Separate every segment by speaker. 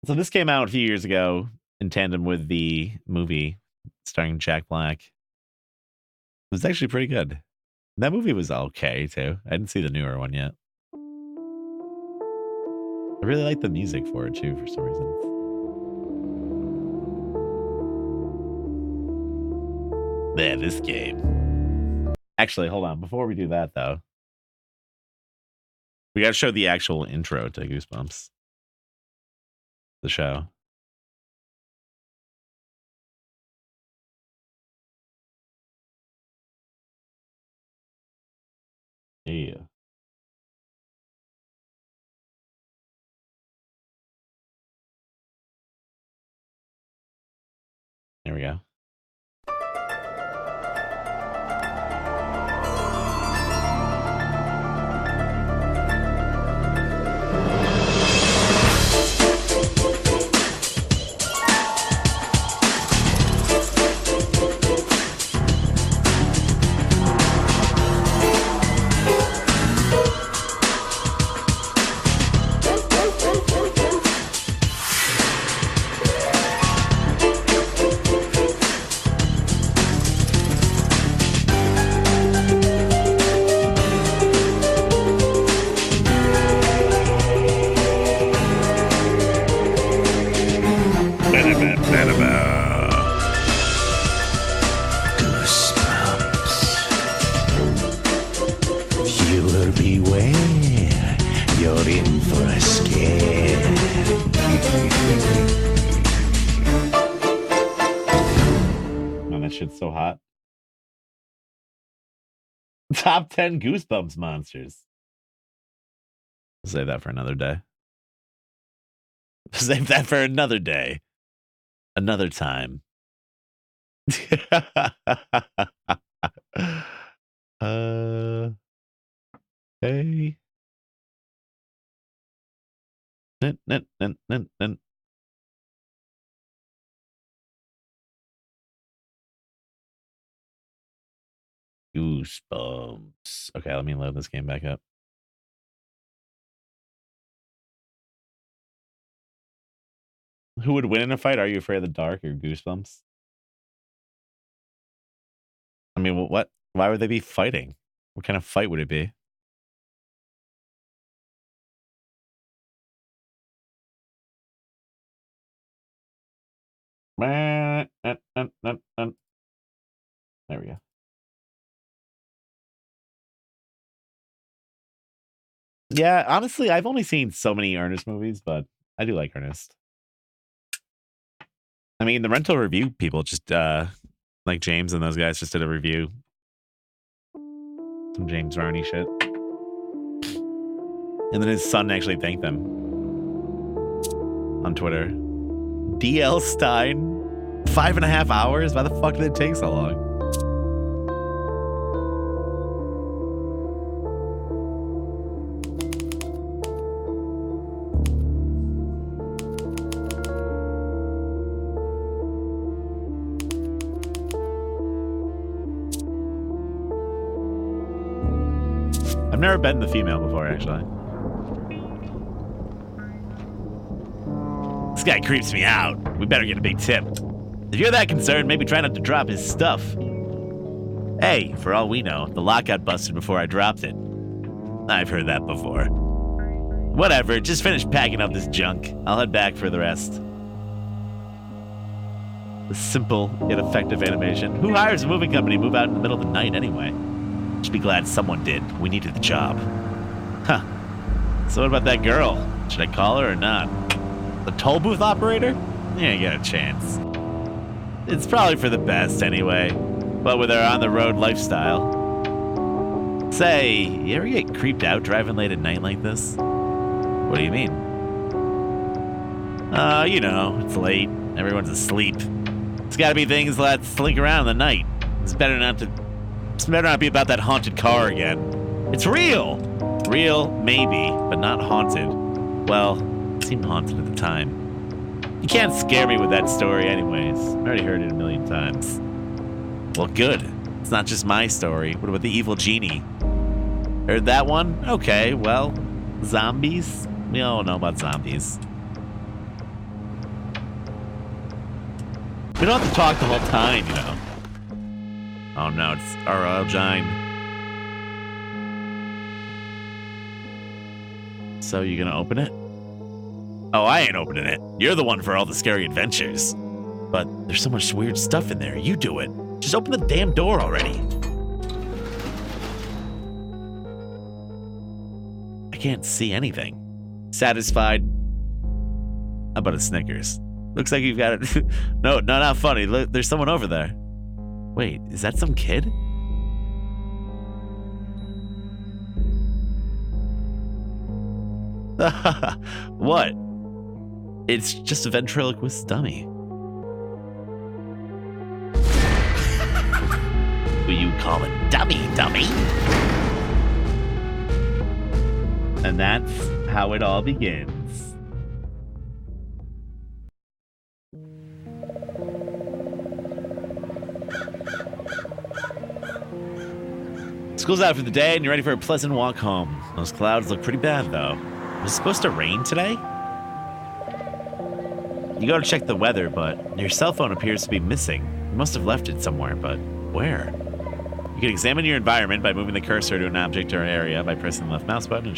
Speaker 1: So this came out a few years ago in tandem with the movie starring Jack Black. It was actually pretty good. That movie was okay too. I didn't see the newer one yet. I really like the music for it too, for some reason. Man, this game. Actually, hold on. Before we do that, though, we got to show the actual intro to Goosebumps, the show. Yeah. There we go. So hot. Top 10 Goosebumps monsters. Save that for another day. Save that for another day. Another time. Hey. Goosebumps. Okay, let me load this game back up. Who would win in a fight? Are you afraid of the dark or Goosebumps? I mean, what? Why would they be fighting? What kind of fight would it be? There we go. Yeah, honestly, I've only seen so many Ernest movies, but I do like Ernest. I mean, the rental review people just, like James and those guys just did a review. Some James Varney shit. And then his son actually thanked them on Twitter. DL Stein, 5.5 hours? Why the fuck did it take so long? I've never been the female before, actually. This guy creeps me out. We better get a big tip. If you're that concerned, maybe try not to drop his stuff. Hey, for all we know, the lock got busted before I dropped it. I've heard that before. Whatever, just finish packing up this junk. I'll head back for the rest. The simple yet effective animation. Who hires a moving company to move out in the middle of the night anyway? Should be glad someone did. We needed the job. Huh. So what about that girl? Should I call her or not? The toll booth operator? You ain't got a chance. It's probably for the best anyway. But with our on-the-road lifestyle. Say, you ever get creeped out driving late at night like this? What do you mean? You know, it's late. Everyone's asleep. It's gotta be things that slink around in the night. It's better not be about that haunted car again. It's real! Real, maybe, but not haunted. Well, it seemed haunted at the time. You can't scare me with that story anyways. I already heard it a million times. Well, good. It's not just my story. What about the evil genie? Heard that one? Okay, well, zombies? We all know about zombies. We don't have to talk the whole time, you know. Oh no, it's R.L. Gine. So you gonna open it? Oh, I ain't opening it. You're the one for all the scary adventures. But there's so much weird stuff in there. You do it. Just open the damn door already. I can't see anything. Satisfied? How about a Snickers? Looks like you've got it. No, not funny. Look, there's someone over there. Wait, is that some kid? What? It's just a ventriloquist dummy. Will you call it dummy? And that's how it all begins. School's out for the day and you're ready for a pleasant walk home. Those clouds look pretty bad though. Was it supposed to rain today? You go to check the weather, but your cell phone appears to be missing. You must have left it somewhere, but where? You can examine your environment by moving the cursor to an object or area by pressing the left mouse button and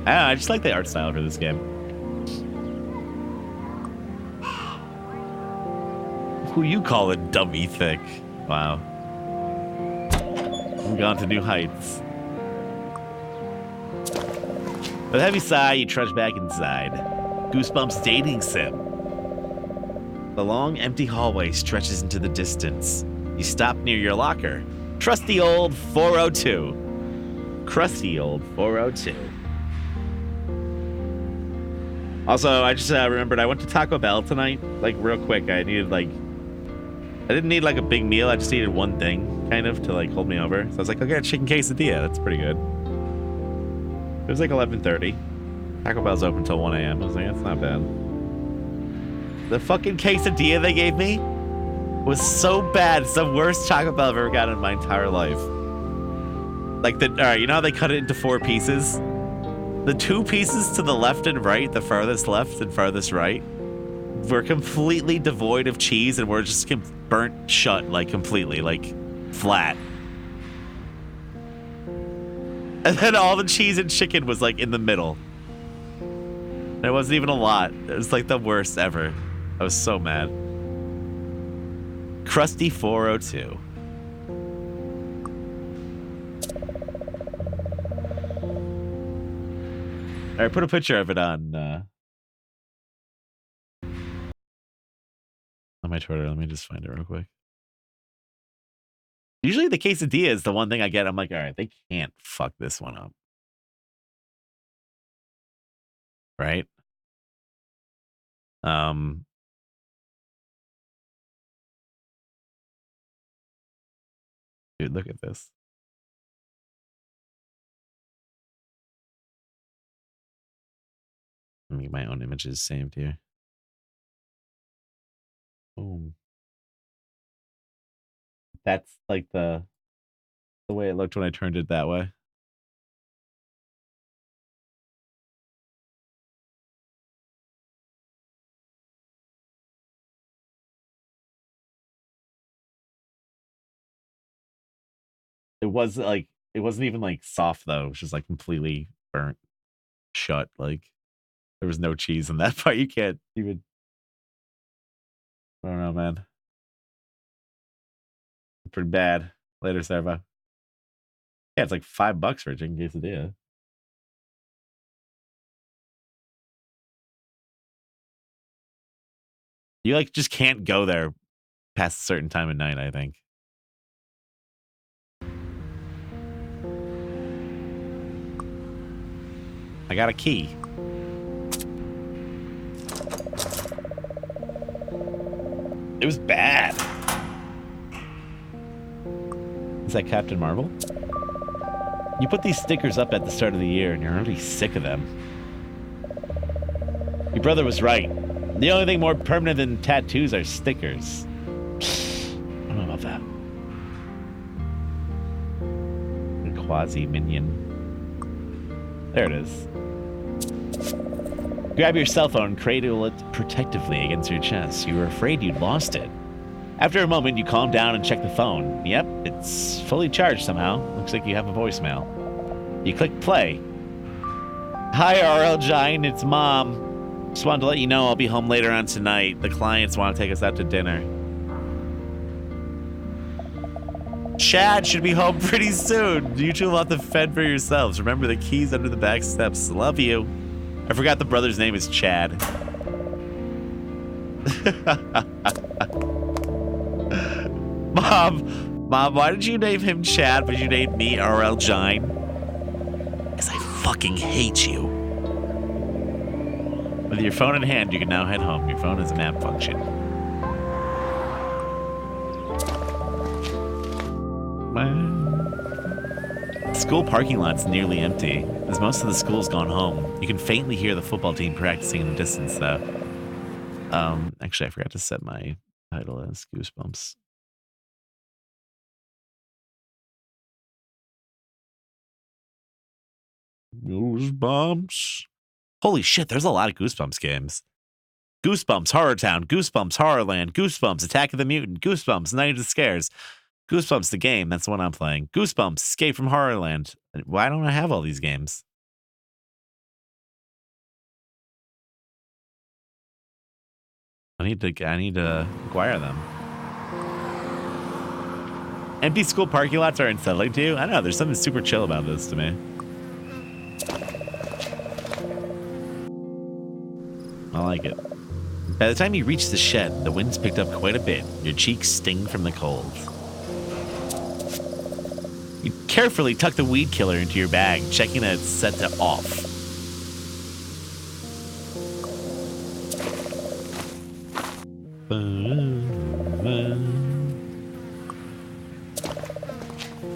Speaker 1: I just like the art style for this game. Who you call it dummy thick? Wow. We've gone to new heights. With a heavy sigh, you trudge back inside. Goosebumps dating sim. The long, empty hallway stretches into the distance. You stop near your locker. Trusty old 402. Crusty old 402. Also, I just remembered I went to Taco Bell tonight, like real quick. I didn't need like a big meal. I just needed one thing, kind of, to like hold me over. So I was like, I'll get a chicken quesadilla. That's pretty good. It was like 11:30. Taco Bell's open until 1 a.m. I was like, that's not bad. The fucking quesadilla they gave me was so bad. It's the worst Taco Bell I've ever gotten in my entire life. Like, all right, you know how they cut it into 4 pieces? The 2 pieces to the left and right, the farthest left and farthest right, were completely devoid of cheese and were just burnt shut, like completely, like flat. And then all the cheese and chicken was like in the middle. And it wasn't even a lot. It was like the worst ever. I was so mad. Crusty 402. All right, put a picture of it on my Twitter. Let me just find it real quick. Usually the quesadilla is the one thing I get. I'm like, all right, they can't fuck this one up. Right? Dude, look at this. Let me get my own images saved here. Boom. That's like the way it looked when I turned it that way. It wasn't even like soft though. It was just like completely burnt shut. Like there was no cheese in that part. You can't even. I don't know, man. Pretty bad. Later, Servo. Yeah, it's like $5 for a chicken quesadilla. You like just can't go there past a certain time of night, I think. I got a key. It was bad. Is that Captain Marvel? You put these stickers up at the start of the year and you're already sick of them. Your brother was right. The only thing more permanent than tattoos are stickers. I don't know about that. A quasi-minion. There it is. Grab your cell phone and cradle it protectively against your chest. You were afraid you'd lost it. After a moment, you calm down and check the phone. Yep, it's fully charged somehow. Looks like you have a voicemail. You click play. Hi, R.L. Giant, it's Mom. Just wanted to let you know I'll be home later on tonight. The clients want to take us out to dinner. Chad should be home pretty soon. You two will have to fend for yourselves. Remember the keys under the back steps. Love you. I forgot the brother's name is Chad. Mom, why did you name him Chad, but you named me R.L. Giant? Because I fucking hate you. With your phone in hand, you can now head home. Your phone has a map function. School parking lot's nearly empty, as most of the school's gone home. You can faintly hear the football team practicing in the distance, though. Actually, I forgot to set my title as Goosebumps. Goosebumps. Holy shit, there's a lot of Goosebumps games. Goosebumps, Horror Town, Goosebumps, Horrorland, Goosebumps, Attack of the Mutant, Goosebumps, Night of the Scares. Goosebumps, the game, that's the one I'm playing. Goosebumps, Escape from Horrorland. Why don't I have all these games? I need to acquire them. Empty school parking lots are unsettling to you? I don't know, there's something super chill about this to me. I like it. By the time you reach the shed, the wind's picked up quite a bit. Your cheeks sting from the cold. You carefully tuck the weed killer into your bag, checking that it's set to off.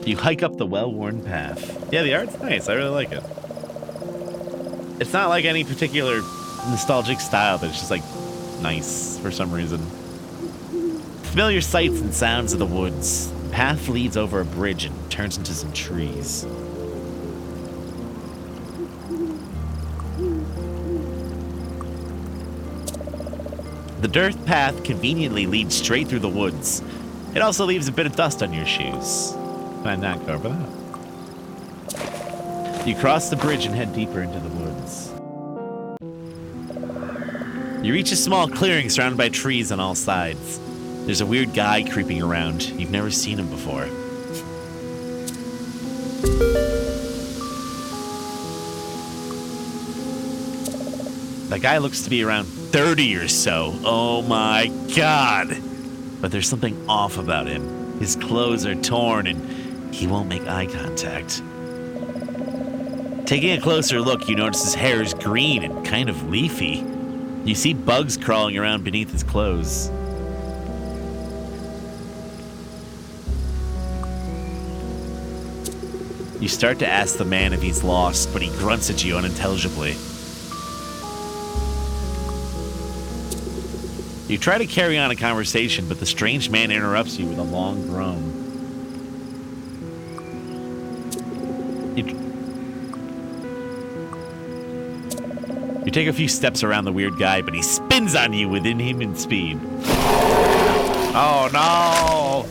Speaker 1: You hike up the well-worn path. Yeah, the art's nice. I really like it. It's not like any particular nostalgic style, but it's just like nice for some reason. Familiar sights and sounds of the woods. The path leads over a bridge and turns into some trees. The dirt path conveniently leads straight through the woods. It also leaves a bit of dust on your shoes. Can I not go over that? You cross the bridge and head deeper into the woods. You reach a small clearing surrounded by trees on all sides. There's a weird guy creeping around. You've never seen him before. That guy looks to be around 30 or so. Oh my god. But there's something off about him. His clothes are torn and he won't make eye contact. Taking a closer look, you notice his hair is green and kind of leafy. You see bugs crawling around beneath his clothes. You start to ask the man if he's lost, but he grunts at you unintelligibly. You try to carry on a conversation, but the strange man interrupts you with a long groan. You take a few steps around the weird guy, but he spins on you with inhuman speed. Oh no!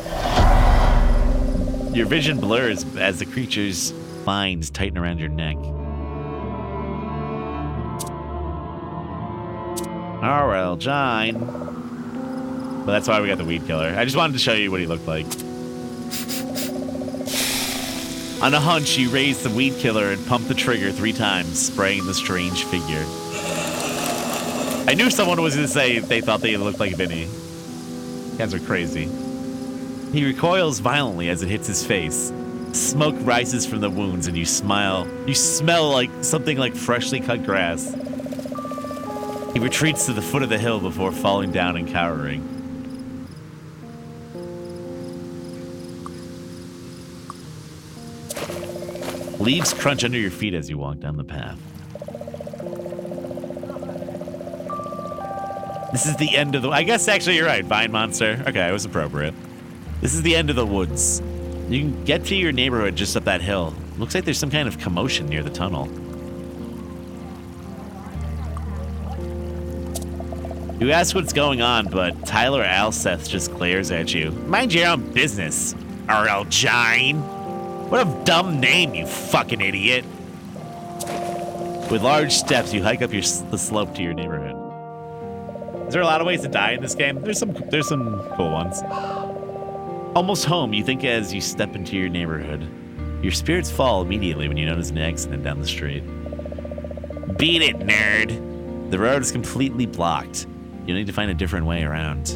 Speaker 1: Your vision blurs as the creature's vines tighten around your neck. R.L. Giant. Well, that's why we got the weed killer. I just wanted to show you what he looked like. On a hunch, you raise the weed killer and pump the trigger 3 times, spraying the strange figure. I knew someone was going to say they thought they looked like Vinny. You guys are crazy. He recoils violently as it hits his face. Smoke rises from the wounds and you smile. You smell like something like freshly cut grass. He retreats to the foot of the hill before falling down and cowering. Leaves crunch under your feet as you walk down the path. This is the end of the... I guess actually you're right, Vine Monster. Okay, it was appropriate. This is the end of the woods. You can get to your neighborhood just up that hill. Looks like there's some kind of commotion near the tunnel. You ask what's going on, but Tyler Alseth just glares at you. Mind your own business, R.L. Gine. What a dumb name, you fucking idiot. With large steps, you hike up the slope to your neighborhood. Is there a lot of ways to die in this game? There's some cool ones. Almost home, you think as you step into your neighborhood. Your spirits fall immediately when you notice an accident down the street. Beat it, nerd. The road is completely blocked. You'll need to find a different way around.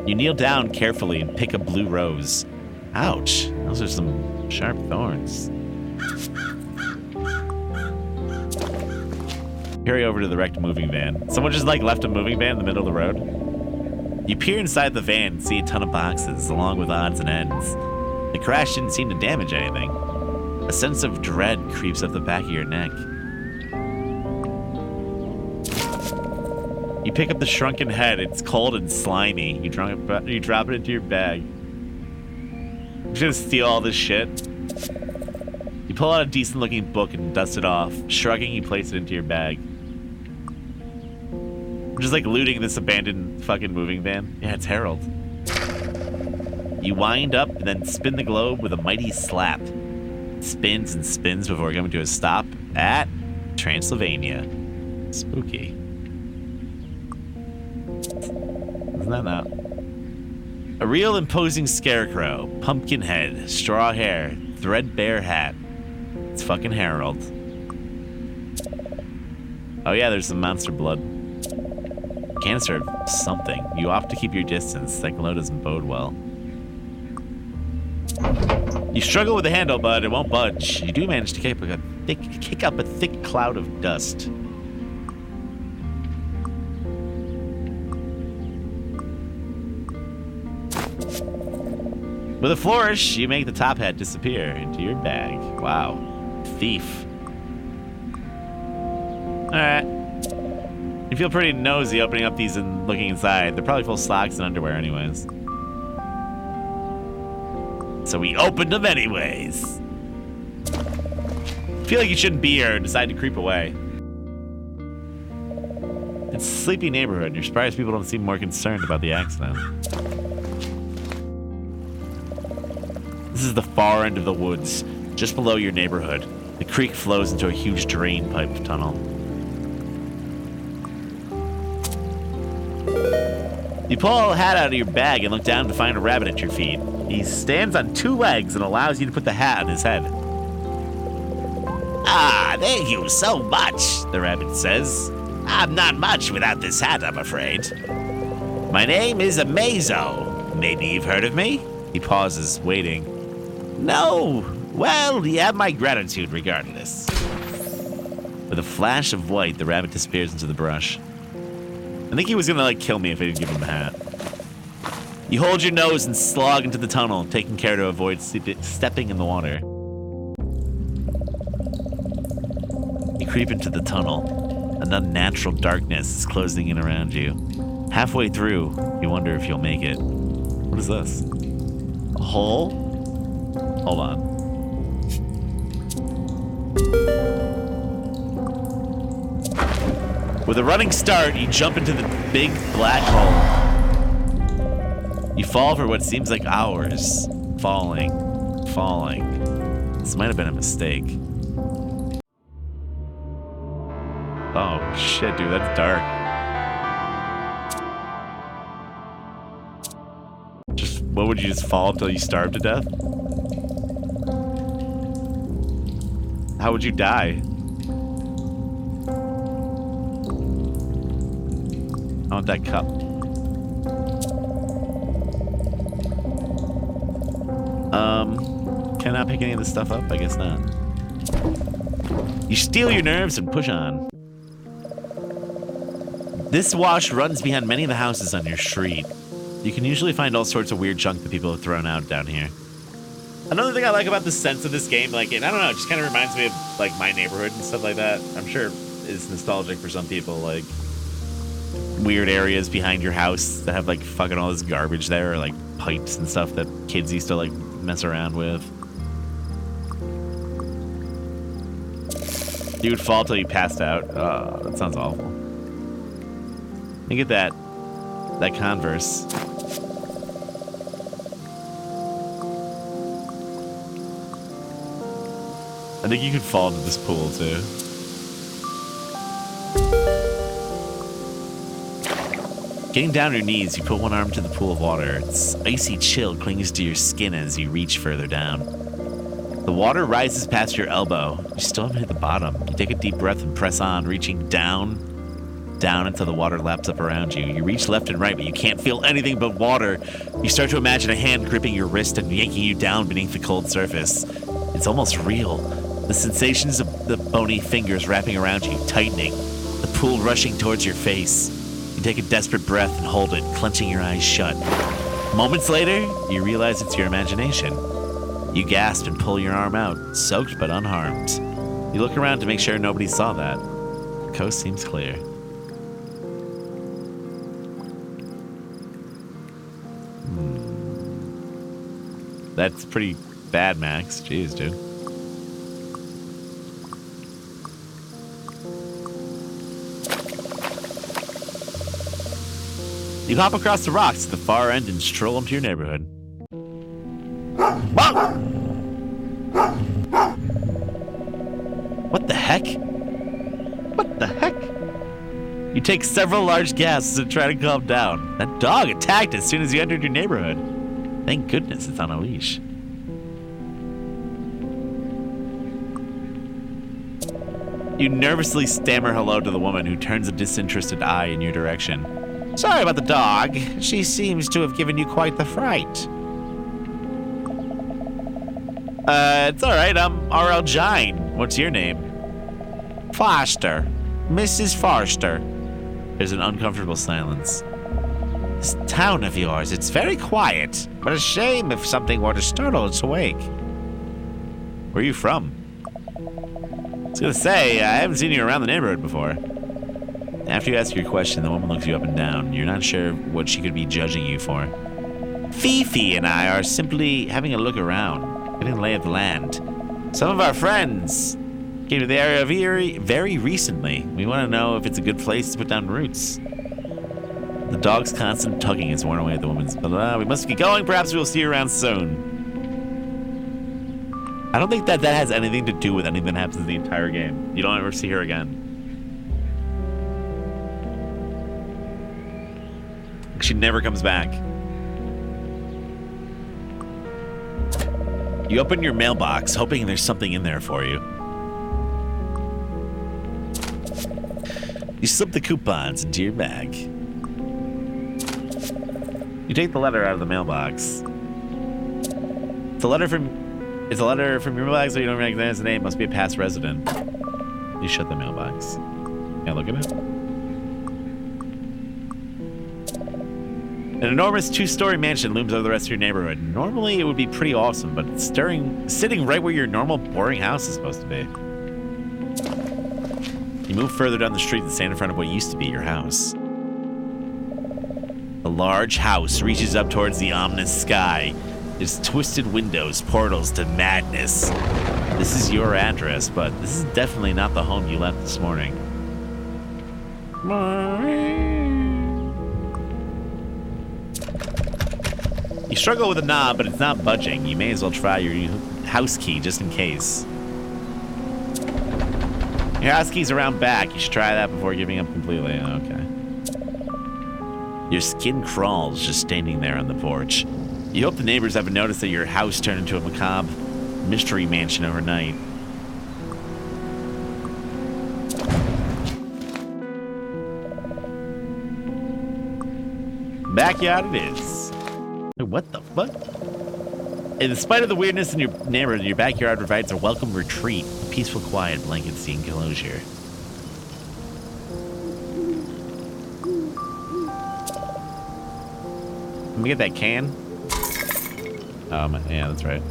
Speaker 1: You kneel down carefully and pick a blue rose. Ouch, those are some sharp thorns. Carry over to the wrecked moving van. Someone just left a moving van in the middle of the road. You peer inside the van and see a ton of boxes along with odds and ends. The crash didn't seem to damage anything. A sense of dread creeps up the back of your neck. You pick up the shrunken head. It's cold and slimy. You drop it into your bag. You're gonna steal all this shit. You pull out a decent-looking book and dust it off. Shrugging, you place it into your bag. I'm just looting this abandoned fucking moving van. Yeah, it's Harold. You wind up and then spin the globe with a mighty slap. It spins and spins before coming to a stop at Transylvania. Spooky. Isn't that not? A real imposing scarecrow, pumpkin head, straw hair, threadbare hat. It's fucking Harold. Oh yeah, there's some monster blood. Canister of something. You opt to keep your distance. That glow doesn't bode well. You struggle with the handle, but it won't budge. You do manage to kick up a thick cloud of dust. With a flourish, you make the top hat disappear into your bag. Wow. Thief. Alright. You feel pretty nosy opening up these and looking inside. They're probably full of socks and underwear anyways. So we opened them anyways. Feel like you shouldn't be here and decide to creep away. It's a sleepy neighborhood. You're surprised people don't seem more concerned about the accident. This is the far end of the woods, just below your neighborhood. The creek flows into a huge drain pipe tunnel. You pull a hat out of your bag and look down to find a rabbit at your feet. He stands on two legs and allows you to put the hat on his head. Ah, thank you so much, the rabbit says. I'm not much without this hat, I'm afraid. My name is Amazo. Maybe you've heard of me? He pauses, waiting. No. Well, you have my gratitude regardless. With a flash of white, the rabbit disappears into the brush. I think he was gonna kill me if I didn't give him the hat. You hold your nose and slog into the tunnel, taking care to avoid stepping in the water. You creep into the tunnel. An unnatural darkness is closing in around you. Halfway through, you wonder if you'll make it. What is this? A hole? Hold on. With a running start, you jump into the big black hole. You fall for what seems like hours. Falling. This might have been a mistake. Oh shit, dude, that's dark. What, would you just fall until you starve to death? How would you die? I want that cup. Can I pick any of this stuff up? I guess not. You steel your nerves and push on. This wash runs behind many of the houses on your street. You can usually find all sorts of weird junk that people have thrown out down here. Another thing I like about the sense of this game, I don't know, it just kind of reminds me of, my neighborhood and stuff like that. I'm sure it's nostalgic for some people, weird areas behind your house that have, fucking all this garbage there, or, pipes and stuff that kids used to, mess around with. You would fall till you passed out. Oh, that sounds awful. Let me get that Converse. I think you could fall into this pool too. Getting down on your knees, you put one arm to the pool of water. Its icy chill clings to your skin as you reach further down. The water rises past your elbow. You still haven't hit the bottom. You take a deep breath and press on, reaching down until the water laps up around you. You reach left and right, but you can't feel anything but water. You start to imagine a hand gripping your wrist and yanking you down beneath the cold surface. It's almost real. The sensations of the bony fingers wrapping around you, tightening. The pool rushing towards your face. You take a desperate breath and hold it, clenching your eyes shut. Moments later, you realize it's your imagination. You gasp and pull your arm out, soaked but unharmed. You look around to make sure nobody saw that. The coast seems clear. That's pretty bad, Max. Jeez, dude. You hop across the rocks at the far end and stroll into your neighborhood. What the heck? What the heck? You take several large gasps and try to calm down. That dog attacked as soon as you entered your neighborhood. Thank goodness it's on a leash. You nervously stammer hello to the woman who turns a disinterested eye in your direction. Sorry about the dog. She seems to have given you quite the fright. It's alright. I'm R.L. Gine. What's your name? Foster. Mrs. Forster. There's an uncomfortable silence. This town of yours, it's very quiet, but a shame if something were to startle us awake. Where are you from? I was gonna say, I haven't seen you around the neighborhood before. After you ask your question, the woman looks you up and down. You're not sure what she could be judging you for. Fifi and I are simply having a look around, getting the lay of the land. Some of our friends came to the area very recently. We want to know if it's a good place to put down roots. The dog's constant tugging is worn away at the woman's. We must get going. Perhaps we'll see you around soon. I don't think that has anything to do with anything that happens in the entire game. You don't ever see her again. She never comes back. You open your mailbox, hoping there's something in there for you. You slip the coupons into your bag. You take the letter out of the mailbox. It's a letter from your mailbox, so you don't recognize the name. Must be a past resident. You shut the mailbox. Yeah, look at it. An enormous 2-story mansion looms over the rest of your neighborhood. Normally, it would be pretty awesome, but it's sitting right where your normal, boring house is supposed to be. You move further down the street and stand in front of what used to be your house. A large house reaches up towards the ominous sky. Its twisted windows, portals to madness. This is your address, but this is definitely not the home you left this morning. You struggle with the knob, but it's not budging. You may as well try your house key just in case. Your house key's around back. You should try that before giving up completely. Okay. Your skin crawls just standing there on the porch. You hope the neighbors haven't noticed that your house turned into a macabre mystery mansion overnight. Backyard it is. What the fuck? In spite of the weirdness in your neighborhood, your backyard provides a welcome retreat. A peaceful quiet blankets the enclosure. Let me get that can. Yeah, that's right.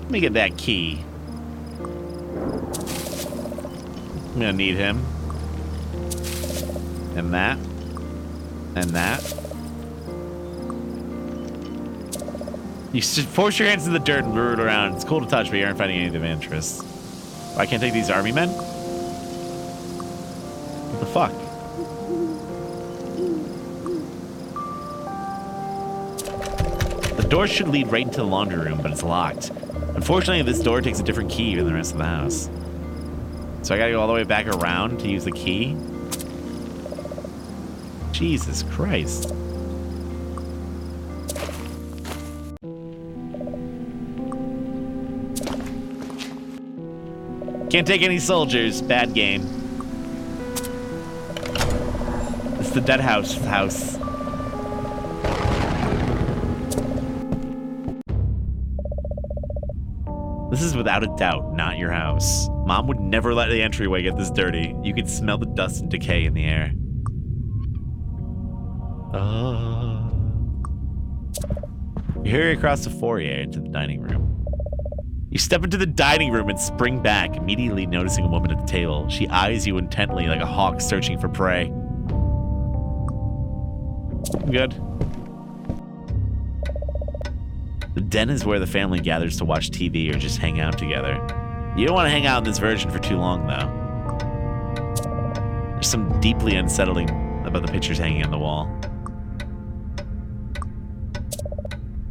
Speaker 1: Let me get that key. I'm gonna need him. And that. And that. You force your hands in the dirt and root around. It's cool to touch, but you aren't finding anything of interest. I can't take these army men? What the fuck? The door should lead right into the laundry room, but it's locked. Unfortunately, this door takes a different key than the rest of the house. So I gotta go all the way back around to use the key? Jesus Christ. Can't take any soldiers. Bad game. It's the dead house. This is without a doubt not your house. Mom would never let the entryway get this dirty. You could smell the dust and decay in the air. You hurry across the foyer into the dining room. You step into the dining room and spring back, immediately noticing a woman at the table. She eyes you intently like a hawk searching for prey. Good. The den is where the family gathers to watch TV or just hang out together. You don't want to hang out in this version for too long, though. There's some deeply unsettling about the pictures hanging on the wall.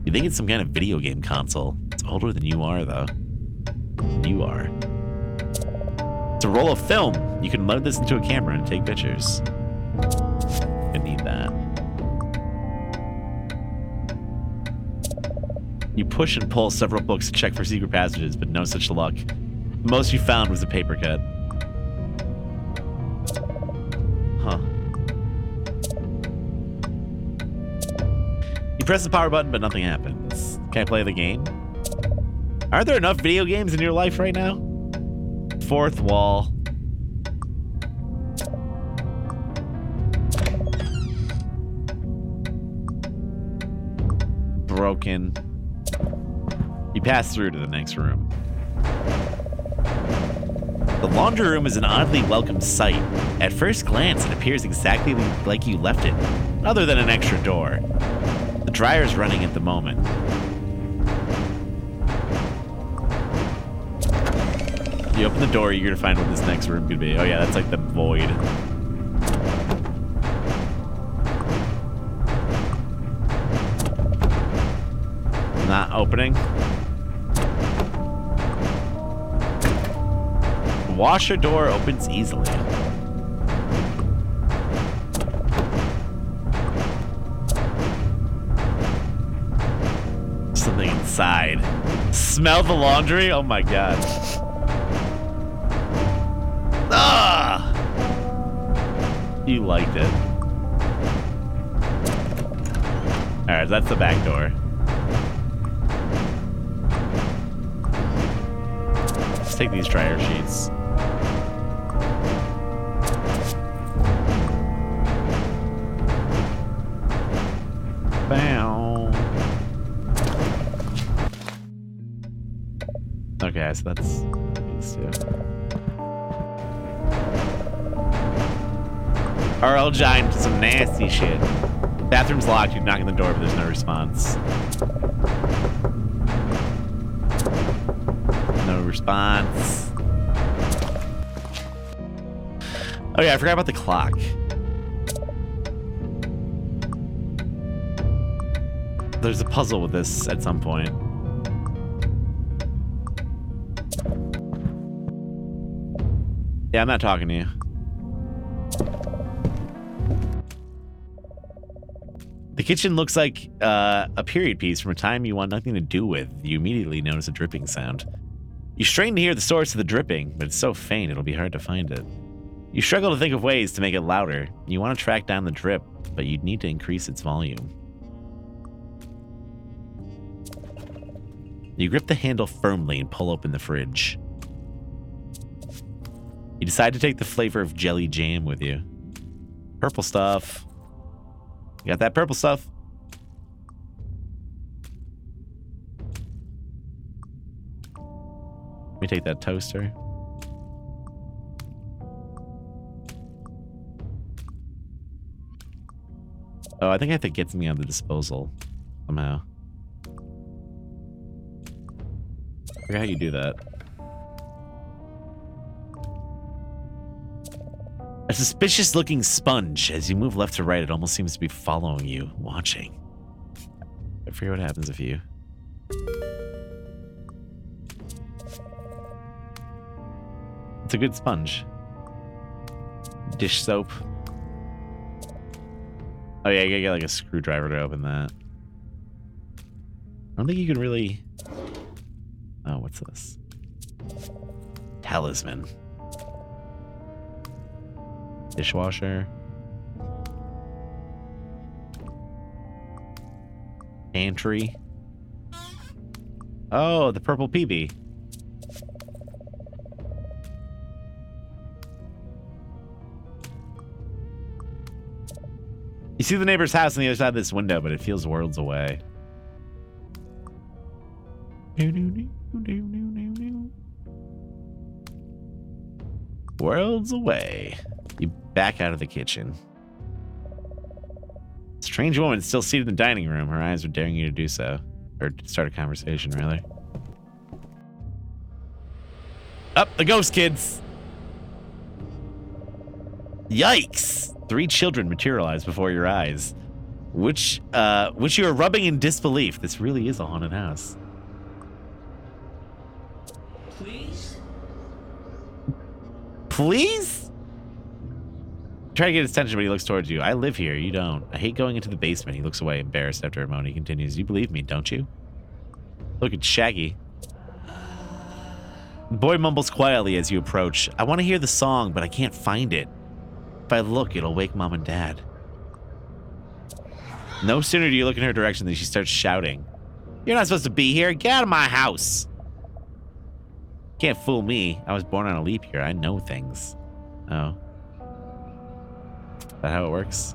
Speaker 1: You think it's some kind of video game console. It's older than you are, though. You are. It's a roll of film. You can load this into a camera and take pictures. I need that. You push and pull several books to check for secret passages, but no such luck. The most you found was a paper cut. Huh. You press the power button, but nothing happens. Can I play the game? Are there enough video games in your life right now? Fourth wall. Broken. You pass through to the next room. The laundry room is an oddly welcome sight. At first glance, it appears exactly like you left it, other than an extra door. The dryer's running at the moment. You open the door, eager to find what this next room could be. Oh yeah, that's like the void. Not opening. The washer door opens easily. Something inside. Smell the laundry? Oh my god. Ah! You liked it. Alright, that's the back door. Let's take these dryer sheets. Bow. Okay, so that's these two. RL Giant to some nasty shit. Bathroom's locked. You knock on the door, but there's no response. No response. Oh yeah, I forgot about the clock. There's a puzzle with this at some point. Yeah, I'm not talking to you. The kitchen looks like a period piece from a time you want nothing to do with. You immediately notice a dripping sound. You strain to hear the source of the dripping, but it's so faint it'll be hard to find it. You struggle to think of ways to make it louder. You want to track down the drip, but you'd need to increase its volume. You grip the handle firmly and pull open the fridge. You decide to take the flavor of jelly jam with you. Purple stuff. You got that purple stuff. Let me take that toaster. Oh, I think I have to get something on the disposal somehow. I forgot how you do that. suspicious-looking sponge. As you move left to right, it almost seems to be following you, watching. I forget what happens if you... It's a good sponge. Dish soap. Oh yeah, you gotta get like a screwdriver to open that. I don't think you can really... Oh, what's this? Talisman. Dishwasher. Pantry. Oh, the purple PB. You see the neighbor's house on the other side of this window, but it feels worlds away. Worlds away. You back out of the kitchen. Strange woman still seated in the dining room. Her eyes are daring you to do so. Or to start a conversation, rather. Up the ghost kids! Yikes! 3 children materialize before your eyes. Which you are rubbing in disbelief. This really is a haunted house.
Speaker 2: Please?
Speaker 1: Please? Try to get his attention, but he looks towards you. I live here. You don't. I hate going into the basement. He looks away, embarrassed after a moment. He continues. You believe me, don't you? Look at Shaggy. The boy mumbles quietly as you approach. I want to hear the song, but I can't find it. If I look, it'll wake Mom and Dad. No sooner do you look in her direction than she starts shouting. You're not supposed to be here. Get out of my house. Can't fool me. I was born on a leap year. I know things. Oh. Is that how it works?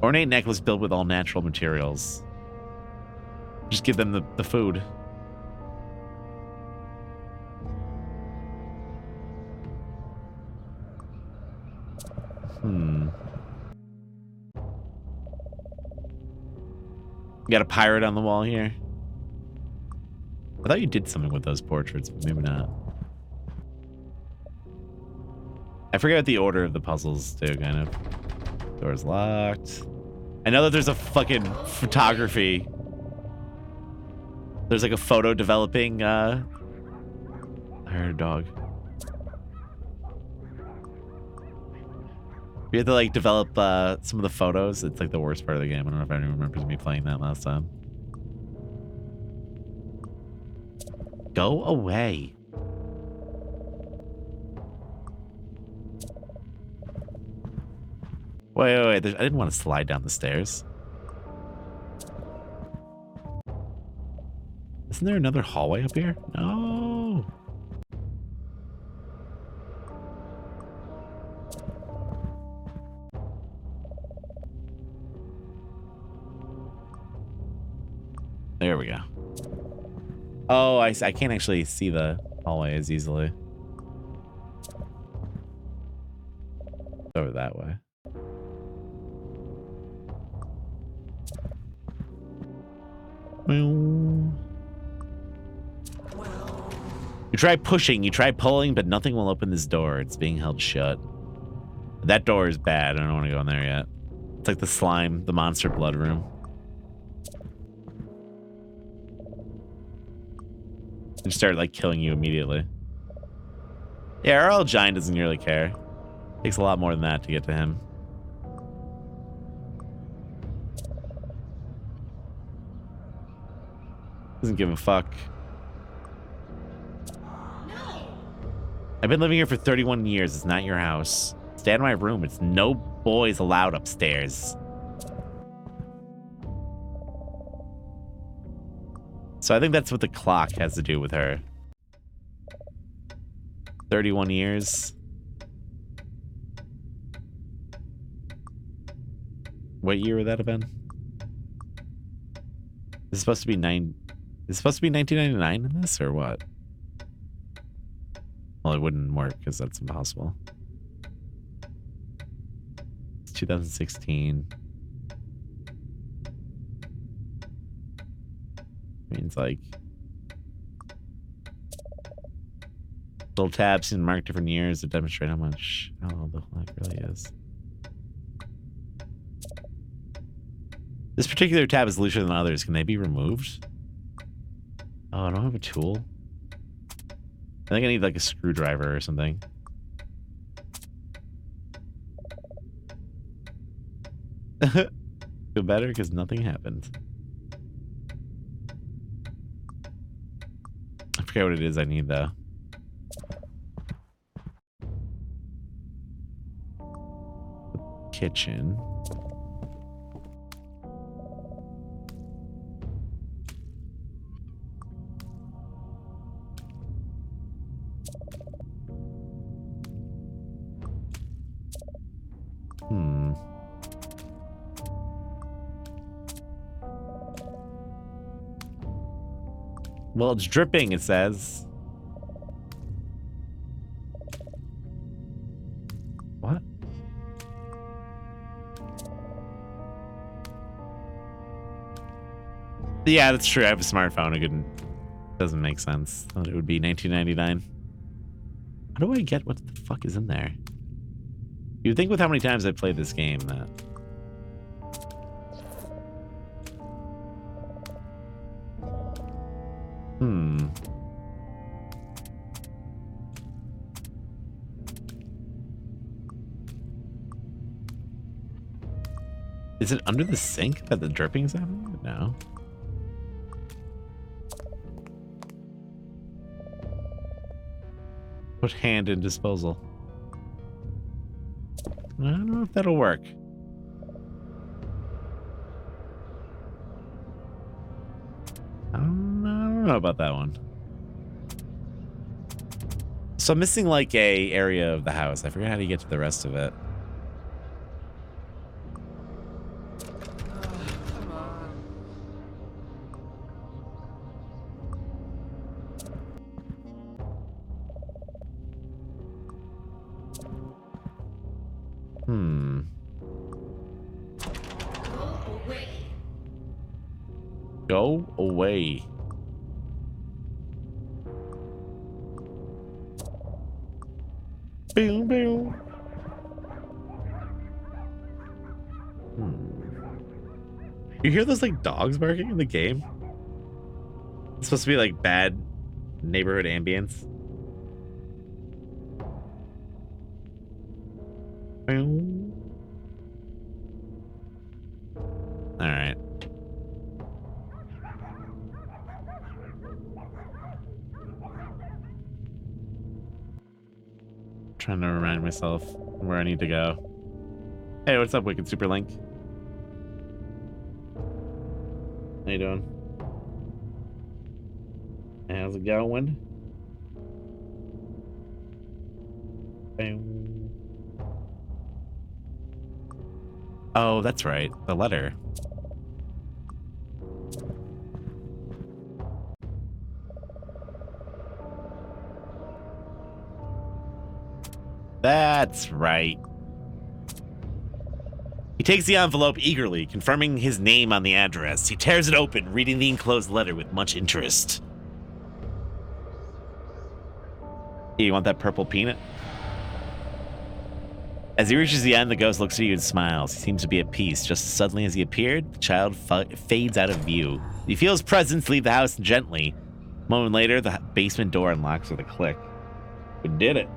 Speaker 1: Ornate necklace built with all natural materials. Just give them the food. Got a pirate on the wall here. I thought you did something with those portraits, but maybe not. I forget the order of the puzzles too, kind of. Door's locked. I know that there's a fucking photography. There's like a photo developing, I heard a dog. We had to like develop some of the photos. It's like the worst part of the game. I don't know if anyone remembers me playing that last time. Go away. Wait. I didn't want to slide down the stairs. Isn't there another hallway up here? No. There we go. Oh, I can't actually see the hallway as easily. Over that way. You try pushing, you try pulling, but nothing will open this door. It's being held shut. That door is bad. I don't want to go in there yet. It's like the slime, the monster blood room. They start like killing you immediately. Yeah, our old giant doesn't really care. Takes a lot more than that to get to him. Doesn't give a fuck.
Speaker 2: No.
Speaker 1: I've been living here for 31 years. It's not your house. Stay out of my room. It's no boys allowed upstairs. So I think that's what the clock has to do with her. 31 years. What year would that have been? Is it supposed to be Is it supposed to be 1999 in this, or what? Well, it wouldn't work because that's impossible. It's 2016. Means like Little tabs can mark different years to demonstrate how much the flag really is. This particular tab is looser than others. Can they be removed? Oh, I don't have a tool. I think I need like a screwdriver or something. Feel better because nothing happened. I forget what it is I need though. Kitchen. Well, it's dripping, it says. What? Yeah, that's true. I have a smartphone. Doesn't make sense. Thought it would be $19.99. How do I get what the fuck is in there? You'd think with how many times I've played this game that... Is it under the sink that the dripping's happening? No. Put hand in disposal. I don't know if that'll work. I don't know about that one. So I'm missing like a area of the house. I forget how to get to the rest of it. Go away. Boom, boom. You hear those like dogs barking in the game? It's supposed to be like bad neighborhood ambience. Boom. All right. Trying to remind myself where I need to go. Hey, what's up, Wicked Superlink? How you doing? How's it going? Oh, that's right. The letter. That's right. He takes the envelope eagerly, confirming his name on the address. He tears it open, reading the enclosed letter with much interest. Hey, you want that purple peanut? As he reaches the end, the ghost looks at you and smiles. He seems to be at peace. Just as suddenly as he appeared, the child fades out of view. You feel his presence leave the house gently. A moment later, the basement door unlocks with a click. We did it.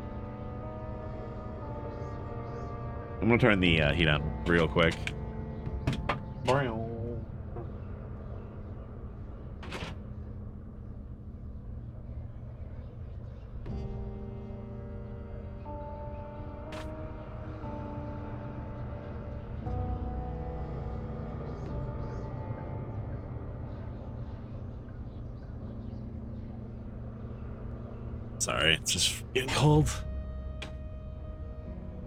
Speaker 1: I'm gonna turn the heat on real quick. Sorry, it's just getting cold.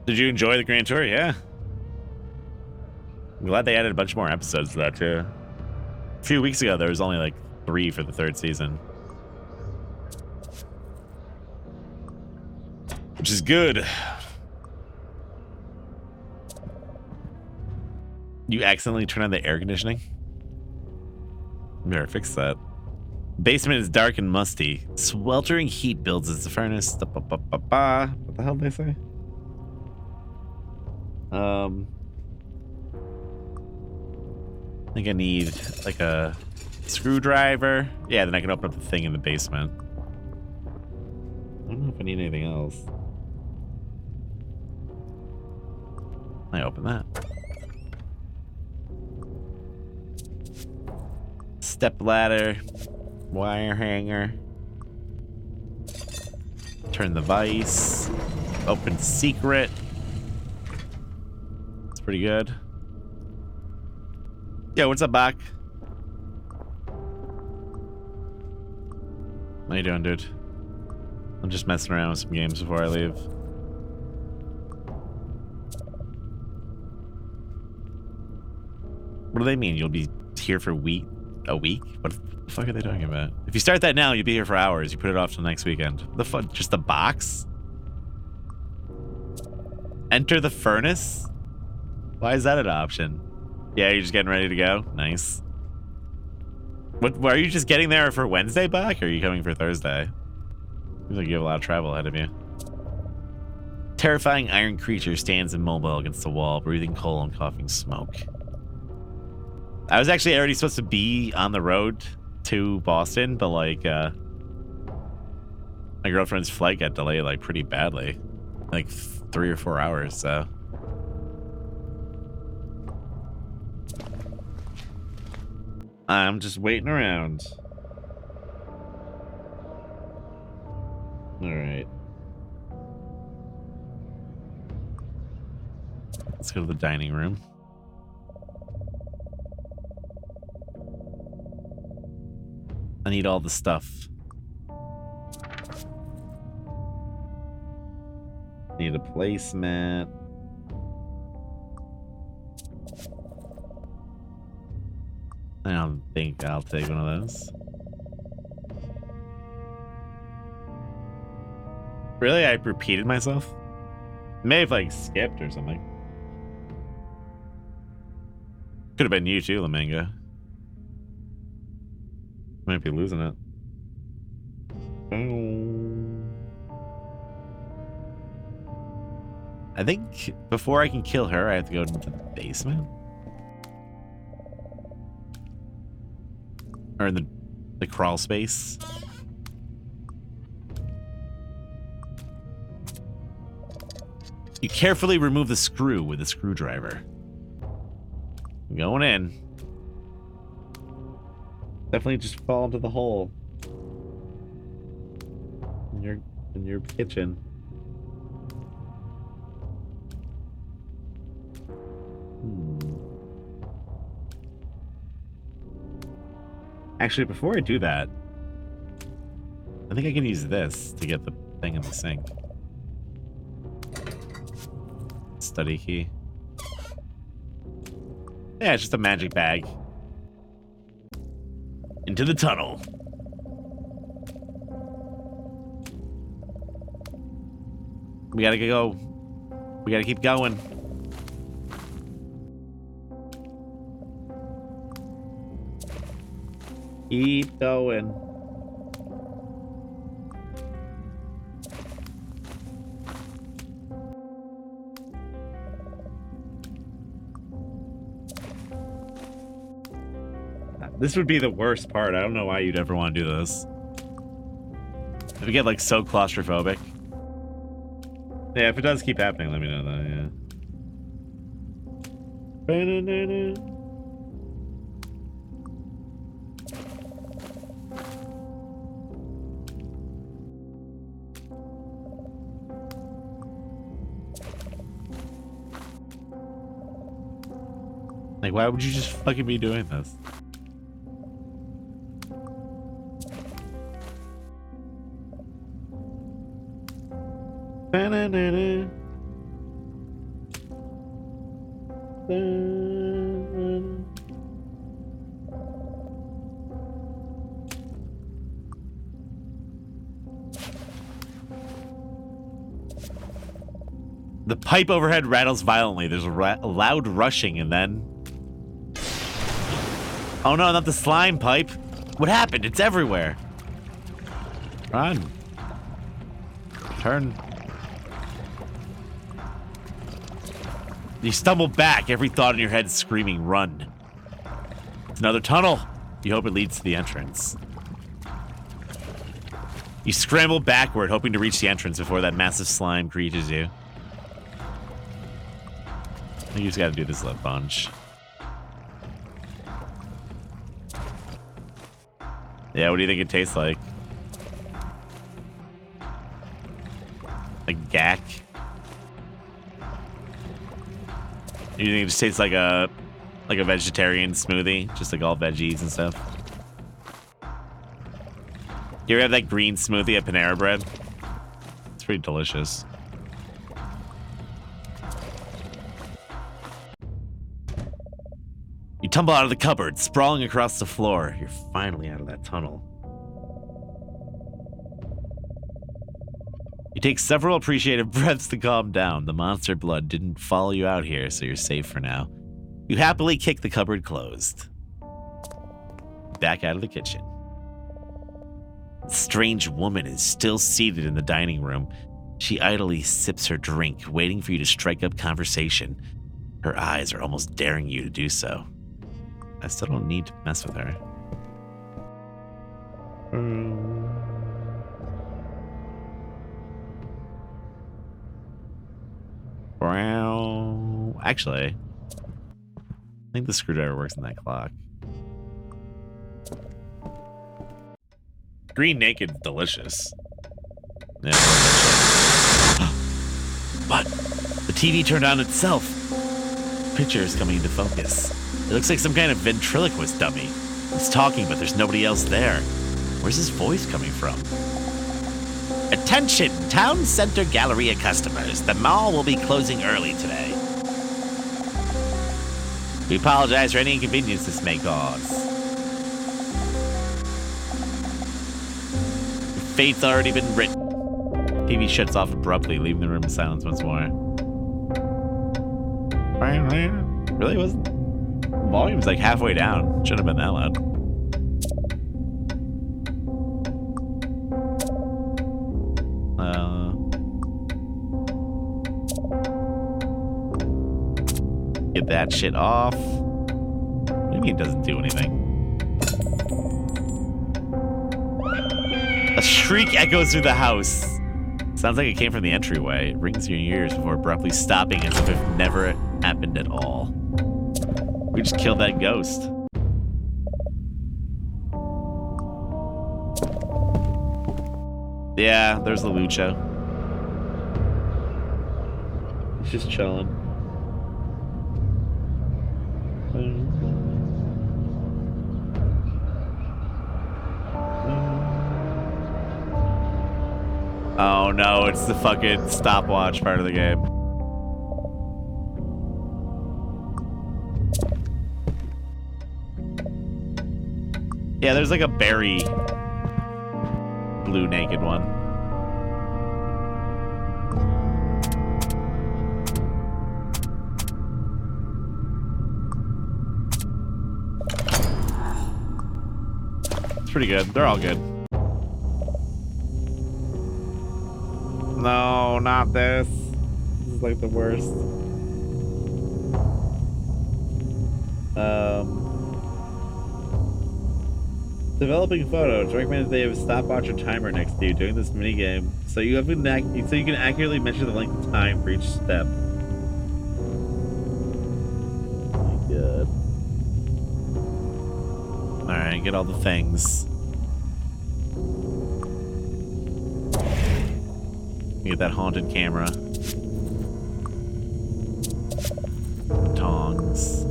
Speaker 1: Did you enjoy the Grand Tour? Yeah. I'm glad they added a bunch more episodes to that, too. A few weeks ago, there was only like 3 for the 3rd season. Which is good. You accidentally turn on the air conditioning? Better fix that. Basement is dark and musty. Sweltering heat builds as the furnace. What the hell did they say? I think I need like a screwdriver. Yeah, then I can open up the thing in the basement. I don't know if I need anything else. I open that. Step ladder. Wire hanger. Turn the vise. Open secret. It's pretty good. Yo, what's up, Bach? How you doing, dude? I'm just messing around with some games before I leave. What do they mean? You'll be here for a week? What the fuck are they talking about? If you start that now, you'll be here for hours. You put it off till next weekend. The fuck? Just the box? Enter the furnace? Why is that an option? Yeah, you're just getting ready to go? Nice. What? Are you just getting there for Wednesday, Bach? Or are you coming for Thursday? Seems like you have a lot of travel ahead of you. Terrifying iron creature stands immobile against the wall, breathing coal and coughing smoke. I was actually already supposed to be on the road to Boston, but like, my girlfriend's flight got delayed like pretty badly. Like 3 or 4 hours, so. I'm just waiting around. All right. Let's go to the dining room. I need all the stuff. Need a placemat. I don't think I'll take one of those. Really? I repeated myself? May have like skipped or something. Could have been you too, Laminga. Might be losing it. I think before I can kill her, I have to go into the basement. Or in the crawl space. You carefully remove the screw with a screwdriver. Going in. Definitely just fall into the hole. In your kitchen. Actually, before I do that, I think I can use this to get the thing in the sink. Study key. Yeah, it's just a magic bag. Into the tunnel. We gotta go. We gotta keep going. Keep going. This would be the worst part. I don't know why you'd ever want to do this. If you get like so claustrophobic. Yeah, if it does keep happening, let me know though, yeah. Like, why would you just fucking be doing this? The pipe overhead rattles violently. There's a loud rushing and then... Oh no, not the slime pipe. What happened? It's everywhere. Run. Turn. You stumble back, every thought in your head screaming, run. It's another tunnel. You hope it leads to the entrance. You scramble backward, hoping to reach the entrance before that massive slime reaches you. I think you just gotta do this a bunch. Yeah, what do you think it tastes like? Like gack? You think it just tastes like a vegetarian smoothie? Just like all veggies and stuff? You ever have that green smoothie at Panera Bread? It's pretty delicious. You tumble out of the cupboard, sprawling across the floor. You're finally out of that tunnel. You take several appreciative breaths to calm down. The monster blood didn't follow you out here, so you're safe for now. You happily kick the cupboard closed. Back out of the kitchen. A strange woman is still seated in the dining room. She idly sips her drink, waiting for you to strike up conversation. Her eyes are almost daring you to do so. I still don't need to mess with her. Wow. Actually, I think the screwdriver works in that clock. Green naked's delicious. Yeah. But the TV turned on itself. Picture is coming into focus. It looks like some kind of ventriloquist dummy. It's talking, but there's nobody else there. Where's his voice coming from? Attention, Town Center Galleria customers. The mall will be closing early today. We apologize for any inconvenience this may cause. Your fate's already been written. TV shuts off abruptly, leaving the room in silence once more. Really wasn't. Volume's like halfway down. Shouldn't have been that loud. Get that shit off. What do you mean it doesn't do anything? A shriek echoes through the house. Sounds like it came from the entryway. It rings in your ears before abruptly stopping as if it never happened at all. We just killed that ghost. Yeah, there's the Lucha. He's just chilling. Oh no, it's the fucking stopwatch part of the game. Yeah, there's like a berry blue naked one. It's pretty good. They're all good. No, not this. This is like the worst. Developing photos. Recommend they have a stopwatch or timer next to you during this minigame, so you can accurately measure the length of time for each step. Oh my god. Alright, get all the things. Get that haunted camera. Tongs.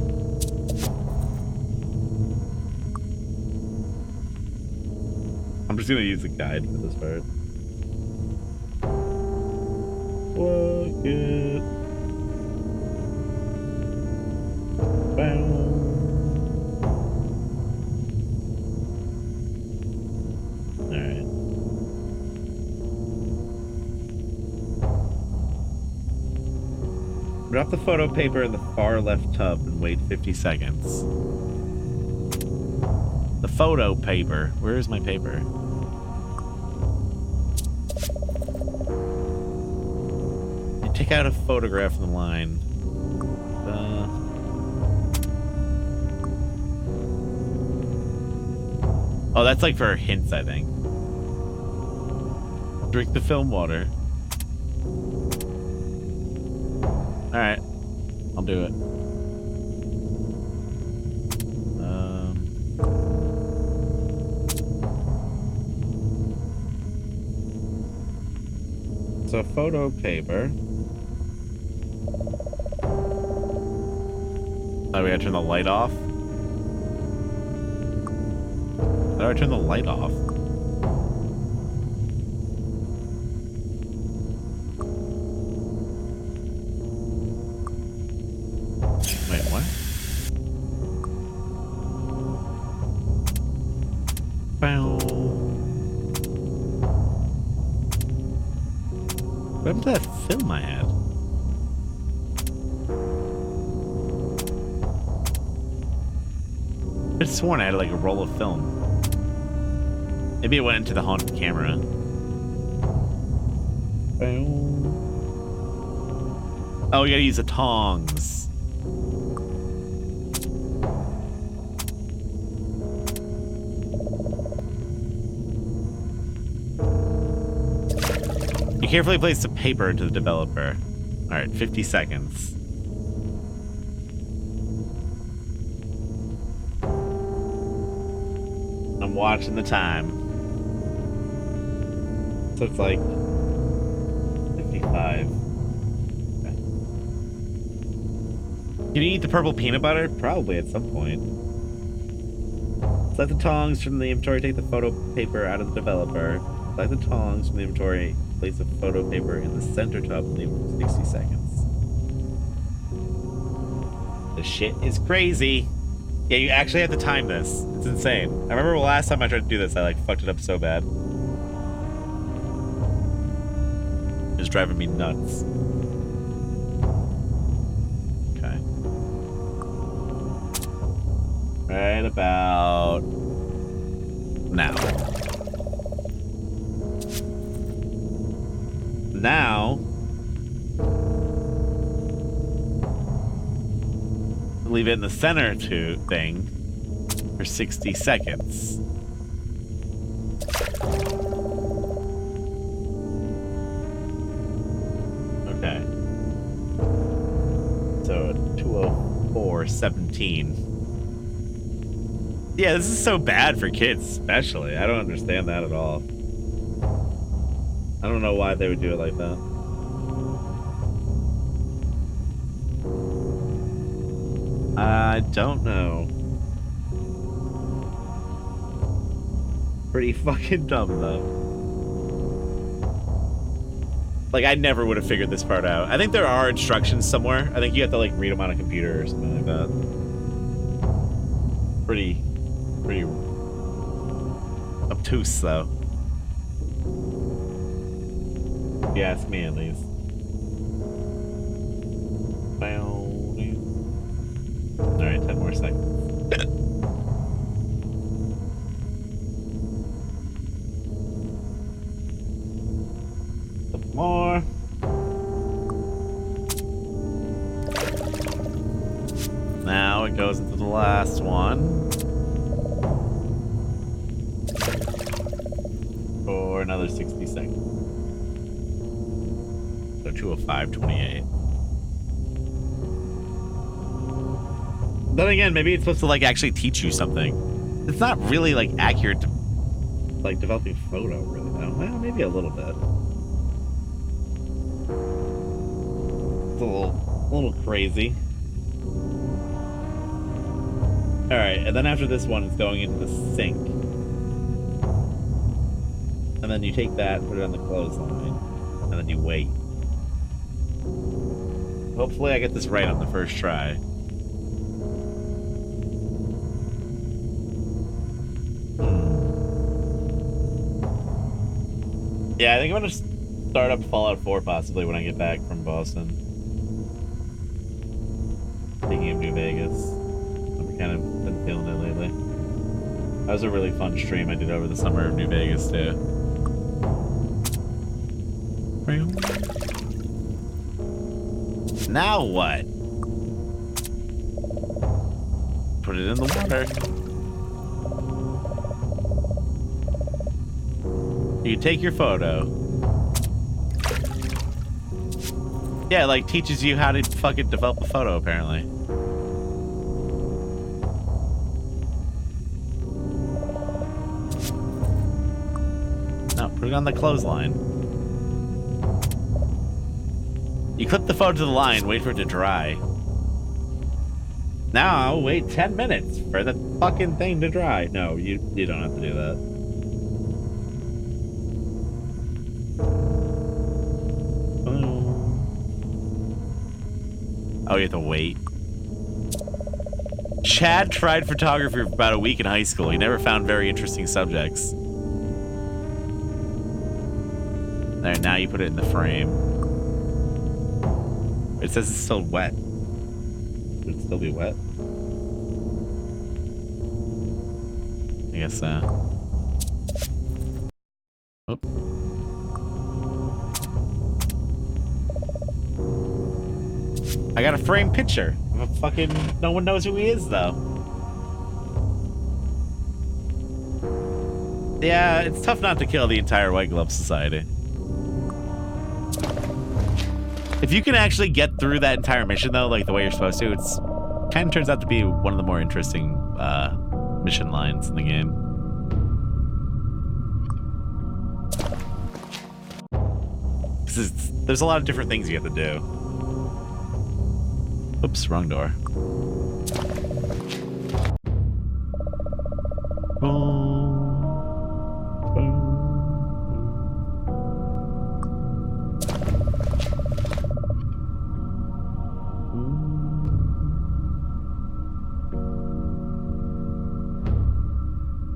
Speaker 1: I'm just gonna use the guide for this part. Fuck it. Bow. Alright. Drop the photo paper in the far left tub and wait 50 seconds. The photo paper. Where is my paper? You take out a photograph from the line. Oh, that's like for hints, I think. Drink the film water. Alright. I'll do it. So photo paper. Oh, we gotta turn the light off? How do I turn the light off? Wait, what? Bow. What happened to that film I had? I just sworn I had like a roll of film. Maybe it went into the haunted camera. Oh, we gotta use the tongs. You carefully place the paper into the developer. Alright, 50 seconds. I'm watching the time. So it's like 55. Okay. Can you eat the purple peanut butter? Probably at some point. Select the tongs from the inventory, take the photo paper out of the developer. Select the tongs from the inventory, place the photo paper in the center tub and leave it for 60 seconds. The shit is crazy. Yeah, you actually have to time this. It's insane. I remember last time I tried to do this, I like fucked it up so bad. It's driving me nuts. Okay. Right about now. Now, leave it in the center thing for 60 seconds. Okay. So 2:04:17. Yeah, this is so bad for kids, especially. I don't understand that at all. I don't know why they would do it like that. I don't know. Pretty fucking dumb, though. Like, I never would have figured this part out. I think there are instructions somewhere. I think you have to, like, read them on a computer or something like that. Pretty obtuse, though. If you ask me, at least. Alright, 10 more seconds. Couple more. Now it goes into the last one. For another 60 seconds. So 2:05:28. Then again, maybe it's supposed to like actually teach you something. It's not really like accurate to like developing photo, really. Though. Well, maybe a little bit. It's a little crazy. All right, and then after this one, it's going into the sink, and then you take that, put it on the clothesline, and then you wait. Hopefully, I get this right on the first try. Yeah, I think I'm gonna start up Fallout 4 possibly when I get back from Boston. Speaking of New Vegas, I've kind of been feeling it lately. That was a really fun stream I did over the summer of New Vegas, too. Now what? Put it in the water. You take your photo. Yeah, it, like, teaches you how to fucking develop a photo, apparently. No, put it on the clothesline. You clip the photo to the line, wait for it to dry. Now, wait 10 minutes for the fucking thing to dry. No, you don't have to do that. Oh, you have to wait. Chad tried photography for about a week in high school. He never found very interesting subjects. There, now you put it in the frame. It says it's still wet. Should it still be wet? I guess, Oh. I got a framed picture of a fucking... No one knows who he is, though. Yeah, it's tough not to kill the entire White Glove Society. If you can actually get through that entire mission, though, like the way you're supposed to, it's kind of turns out to be one of the more interesting mission lines in the game. There's a lot of different things you have to do. Oops, wrong door.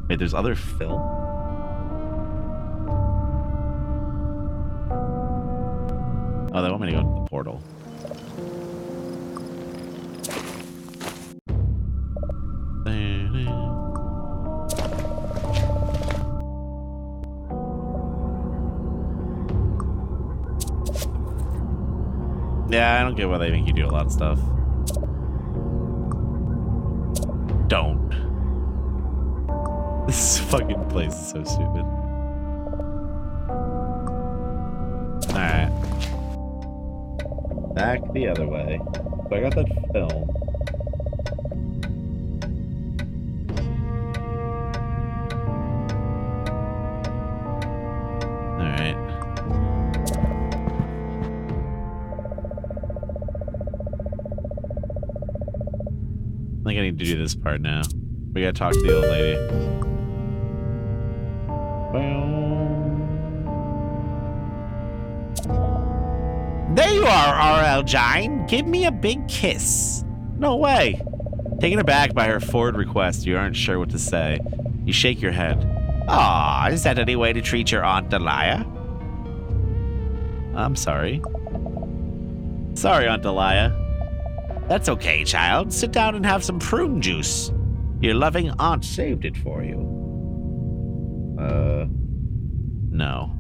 Speaker 1: Wait, there's other film? Oh, they want me to go into the portal. Yeah, I don't get why they make you do a lot of stuff. Don't. This fucking place is so stupid. Alright. Back the other way. So I got that film. Alright. I think I need to do this part now. We gotta talk to the old lady. There you are, R.L. Jine. Give me a big kiss. No way. Taken aback by her forward request, you aren't sure what to say. You shake your head. Aw, is that any way to treat your Aunt Delia? I'm sorry. Sorry, Aunt Delia. That's okay, child. Sit down and have some prune juice. Your loving aunt saved it for you. No.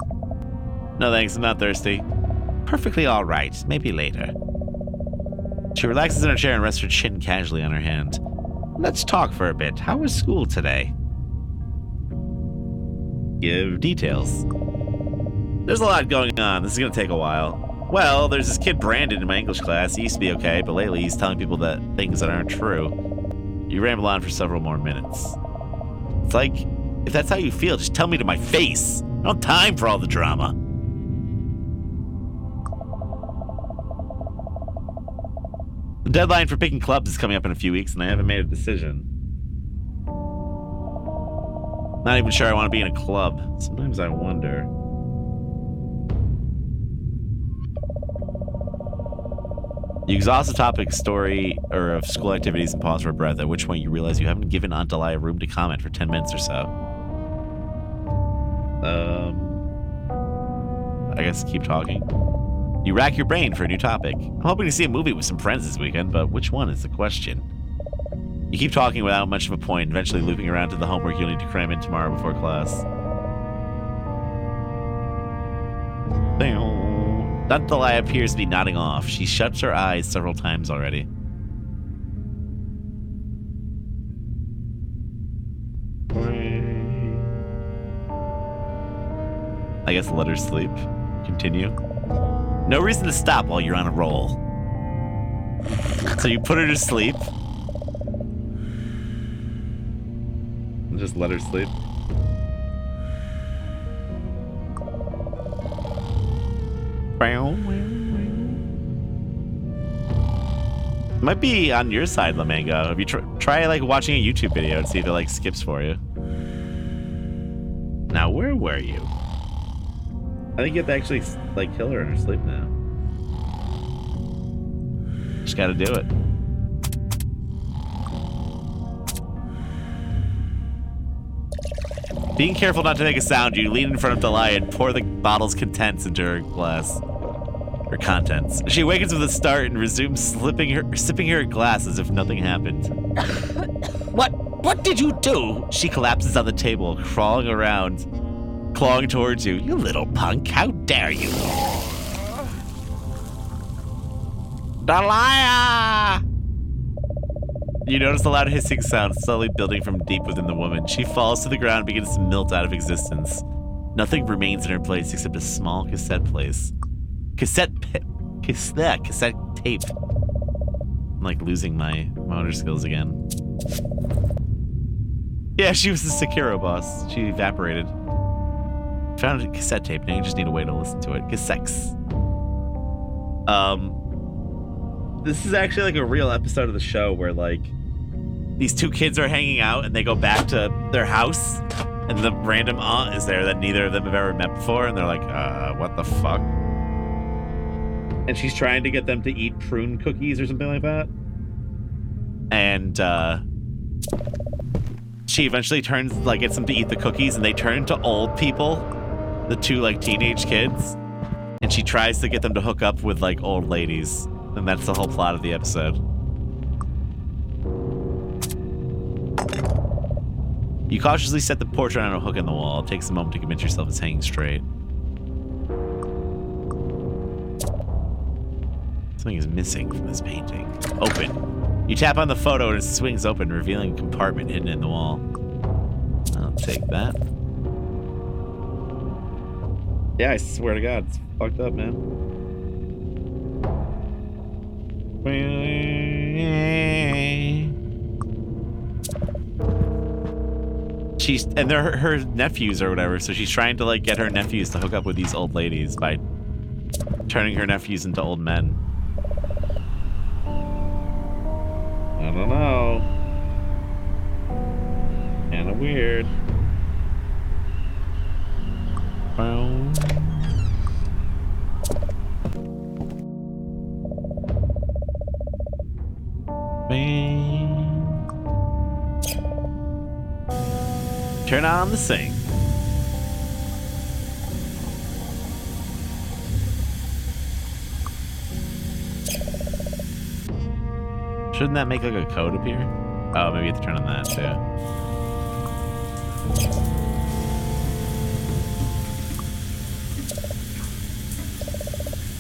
Speaker 1: No thanks, I'm not thirsty. Perfectly all right. Maybe later. She relaxes in her chair and rests her chin casually on her hand. Let's talk for a bit. How was school today? Give details. There's a lot going on. This is going to take a while. Well, there's this kid Brandon in my English class. He used to be okay, but lately he's telling people that things that aren't true. You ramble on for several more minutes. It's like, if that's how you feel, just tell me to my face. I don't have time for all the drama. The deadline for picking clubs is coming up in a few weeks, and I haven't made a decision. Not even sure I want to be in a club. Sometimes I wonder. You exhaust the topic story or of school activities and pause for a breath, at which point you realize you haven't given Aunt Delia room to comment for 10 minutes or so. I guess keep talking. You rack your brain for a new topic. I'm hoping to see a movie with some friends this weekend, but which one is the question? You keep talking without much of a point, eventually looping around to the homework you'll need to cram in tomorrow before class. Duntalai appears to be nodding off. She shuts her eyes several times already. I guess let her sleep. Continue. No reason to stop while you're on a roll. So you put her to sleep. And just let her sleep. Might be on your side, Lamango. If you try like watching a YouTube video and see if it like skips for you. Now, where were you? I think you have to actually like kill her in her sleep now. Just gotta do it. Being careful not to make a sound, you lean in front of Delia and pour the bottle's contents into her glass. Her contents. She awakens with a start and resumes sipping her glass as if nothing happened. What did you do? She collapses on the table, crawling around, clawing towards you. You little punk, how dare you? Delia! You notice a loud hissing sound slowly building from deep within the woman. She falls to the ground and begins to melt out of existence. Nothing remains in her place except a small cassette tape. I'm like losing my motor skills again. Yeah, she was the Sekiro boss. She evaporated. Found a cassette tape. Now you just need a way to listen to it. Cassettes. This is actually like a real episode of the show where like these two kids are hanging out and they go back to their house and the random aunt is there that neither of them have ever met before and they're like, what the fuck? And she's trying to get them to eat prune cookies or something like that. And she eventually gets them to eat the cookies and they turn into old people, the two like teenage kids. And she tries to get them to hook up with like old ladies. And that's the whole plot of the episode. You cautiously set the portrait on a hook in the wall. It takes a moment to convince yourself it's hanging straight. Something is missing from this painting. Open. You tap on the photo and it swings open, revealing a compartment hidden in the wall. I'll take that. Yeah, I swear to God, it's fucked up, man. They're her nephews or whatever, so she's trying to like get her nephews to hook up with these old ladies by turning her nephews into old men. I don't know. Kinda weird. Turn on the sink. Shouldn't that make like a code appear? Oh, maybe you have to turn on that too.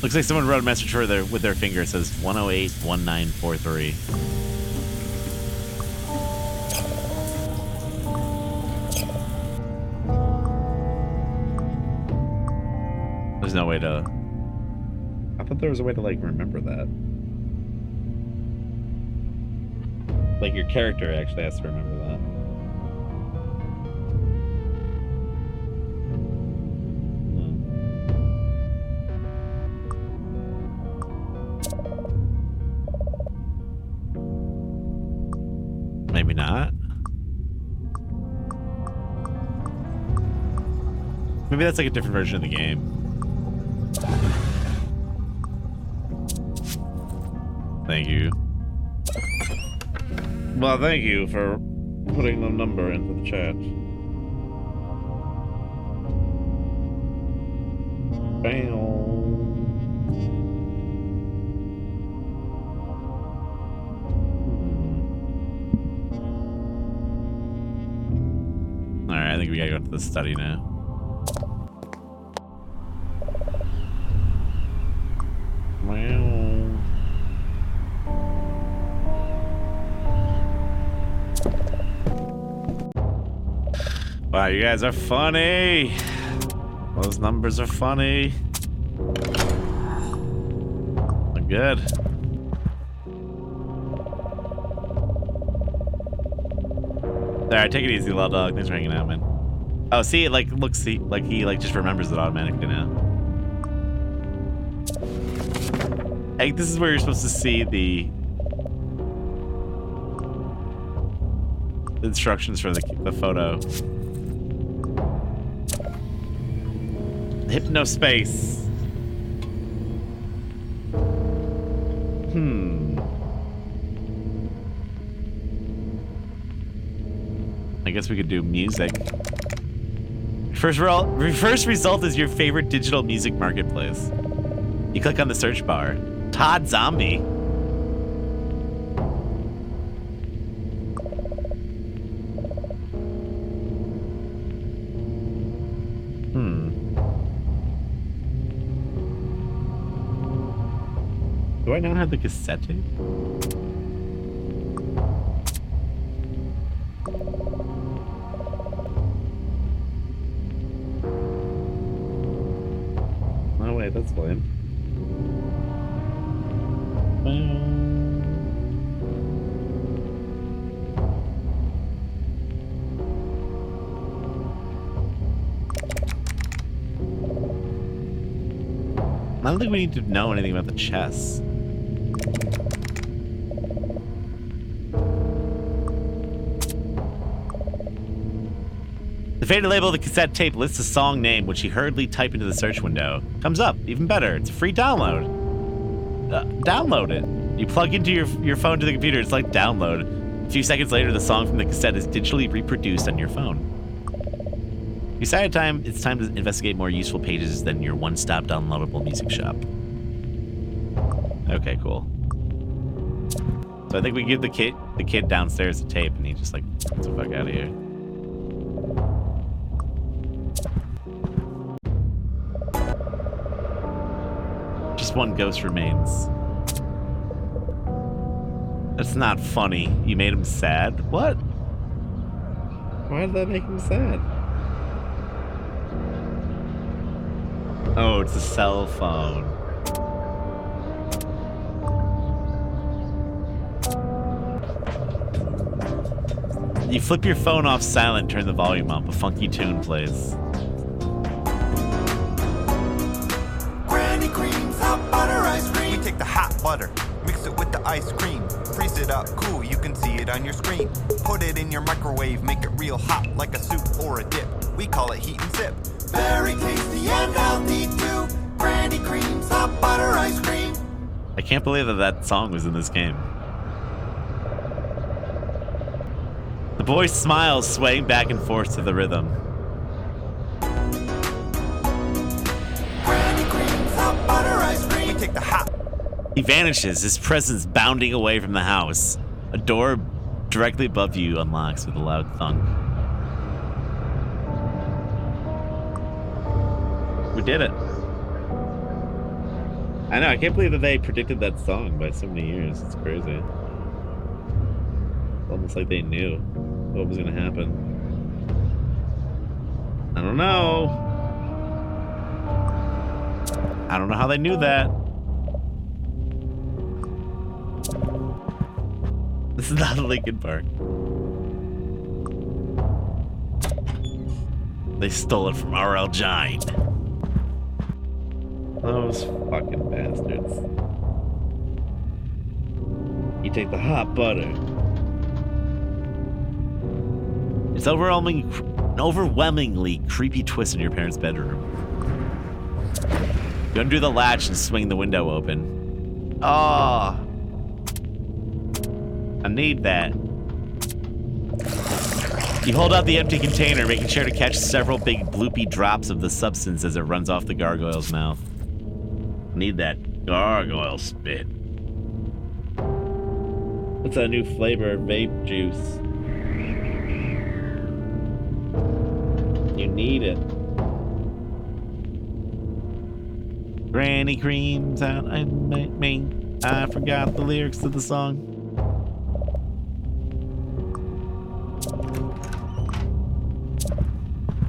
Speaker 1: Looks like someone wrote a message for with their finger. It says 1081943. There's no way to... I thought there was a way to, like, remember that. Like, your character actually has to remember that. Maybe not. Maybe that's, like, a different version of the game. Thank you. Well, thank you for putting the number into the chat. Bam. think we gotta go into the study now. Wow, you guys are funny. Those numbers are funny. They're good. Alright, take it easy, little dog. Thanks for hanging out, man. Oh, see, it like looks like he like just remembers it automatically now. Hey, this is where you're supposed to see the instructions for the photo. Hypnospace. I guess we could do music. First result is your favorite digital music marketplace. You click on the search bar. Todd Zombie. Do I not have the cassette tape? No, wait, that's fine. I don't think we need to know anything about the chess. The faded label of the cassette tape lists a song name, which you hurriedly type into the search window. Comes up, even better. It's a free download. Download it. You plug into your phone to the computer. It's like download. A few seconds later, the song from the cassette is digitally reproduced on your phone. You decided it's time to investigate more useful pages than your one-stop downloadable music shop. Okay, cool. So I think we give the kid downstairs the tape, and he just like gets the fuck out of here. Just one ghost remains. That's not funny. You made him sad? What? Why did that make him sad? Oh, it's a cell phone. You flip your phone off silent, turn the volume up. A funky tune plays.
Speaker 3: Granny creams, hot butter ice cream. We take the hot butter, mix it with the ice cream, freeze it up cool, you can see it on your screen. Put it in your microwave, make it real hot like a soup or a dip. We call it heat and sip. Very tasty and healthy too. Granny creams, hot butter ice cream.
Speaker 1: I can't believe that song was in this game. The boy smiles, swaying back and forth to the rhythm.
Speaker 3: Granny creams, hot butter ice cream. We take the hot.
Speaker 1: He vanishes, his presence bounding away from the house. A door directly above you unlocks with a loud thunk. We did it. I know, I can't believe that they predicted that song by so many years. It's crazy. It's almost like they knew what was gonna happen. I don't know. I don't know how they knew that. This is not a Linkin Park. They stole it from R.L. Gine. Those fucking bastards. You take the hot butter. It's an overwhelmingly creepy twist in your parents' bedroom. You undo the latch and swing the window open. Oh, I need that. You hold out the empty container, making sure to catch several big bloopy drops of the substance as it runs off the gargoyle's mouth. Need that gargoyle spit. What's that new flavor? Vape juice. need it. Granny creams out. I forgot the lyrics to the song.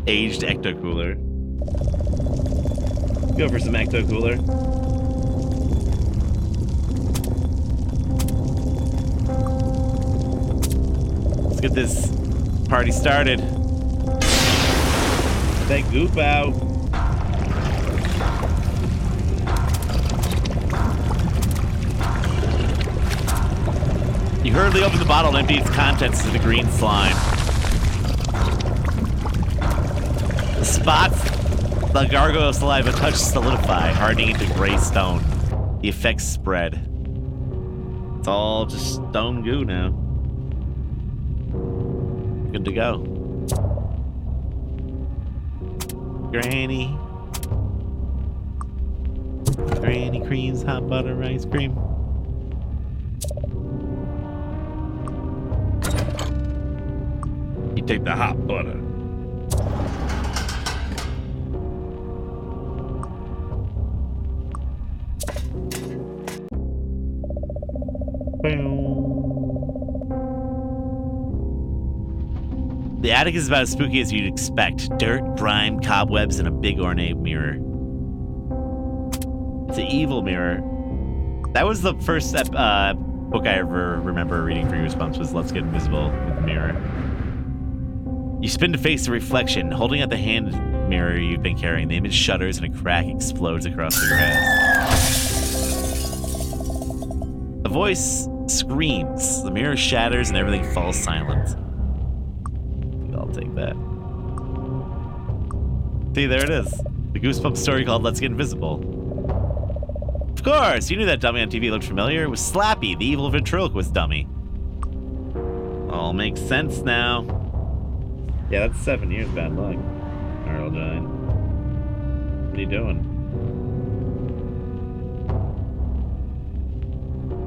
Speaker 1: Aged Ecto Cooler. Go for some Ecto Cooler. Let's get this party started. Get that goop out. You hurriedly open the bottle and empty its contents into the green slime. The spots the gargoyle saliva touch solidify, hardening into gray stone. The effects spread. It's all just stone goo now. Good to go. Granny. Granny creams, hot butter, ice cream. You take the hot butter. The attic is about as spooky as you'd expect. Dirt, grime, cobwebs, and a big ornate mirror. It's an evil mirror. That was the first book I ever remember reading for Goosebumps was Let's Get Invisible with the mirror. You spin to face the reflection. Holding out the hand mirror you've been carrying, the image shudders and a crack explodes across your head. The voice screams. The mirror shatters and everything falls silent. I'll take that. See, there it is. The Goosebumps story called Let's Get Invisible. Of course, you knew that dummy on TV looked familiar. It was Slappy, the evil ventriloquist dummy. All makes sense now. Yeah, that's 7 years bad luck. Earl Giant. What are you doing?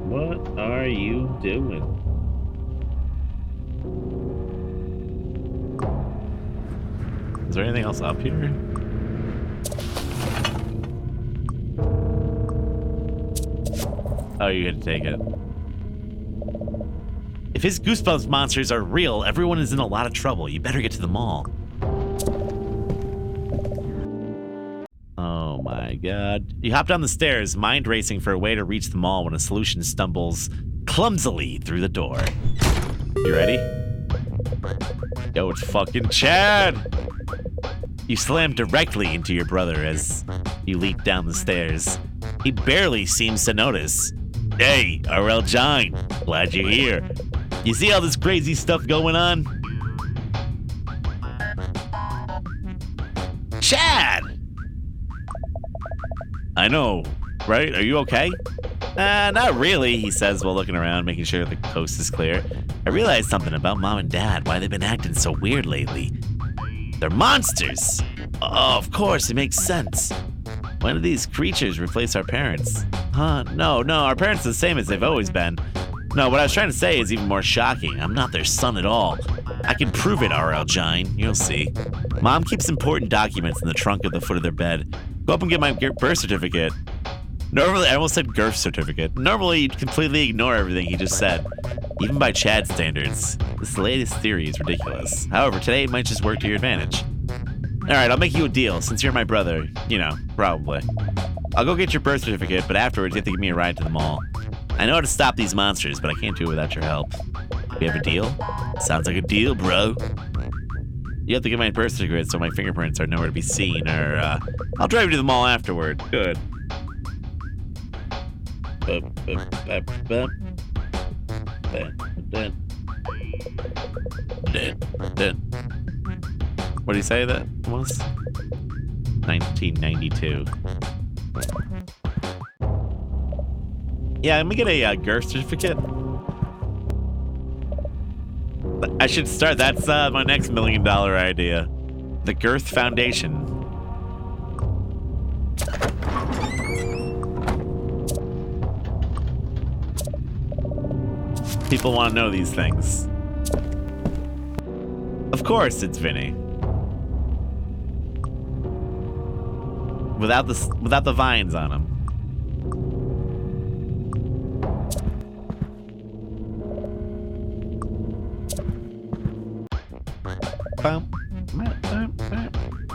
Speaker 1: What are you doing? Is there anything else up here? Oh, you had to take it. If his Goosebumps monsters are real, everyone is in a lot of trouble. You better get to the mall. Oh my god. You hop down the stairs, mind racing for a way to reach the mall when a solution stumbles clumsily through the door. You ready? Yo, it's fucking Chad! You slam directly into your brother as you leap down the stairs. He barely seems to notice. Hey, R.L. Giant, glad you're here. You see all this crazy stuff going on? Chad! I know, right? Are you okay? Not really, he says while looking around, making sure the coast is clear. I realized something about Mom and Dad, why they've been acting so weird lately. They're monsters! Oh, of course, it makes sense. When did these creatures replace our parents? Huh? No, our parents are the same as they've always been. No, what I was trying to say is even more shocking. I'm not their son at all. I can prove it, R.L. Gine. You'll see. Mom keeps important documents in the trunk at the foot of their bed. Go up and get my birth certificate. Normally, I almost said girth certificate. Normally, you'd completely ignore everything he just said. Even by Chad's standards. This latest theory is ridiculous. However, today it might just work to your advantage. Alright, I'll make you a deal, since you're my brother. You know, probably. I'll go get your birth certificate, but afterwards you have to give me a ride to the mall. I know how to stop these monsters, but I can't do it without your help. We have a deal? Sounds like a deal, bro. You have to get my birth certificate so my fingerprints are nowhere to be seen, or, I'll drive you to the mall afterward. Good. What did he say that was? 1992. Yeah, let me get a girth certificate. I should start. That's my next $1 million idea. The Girth Foundation. People want to know these things. Of course, it's Vinny. without the vines on them.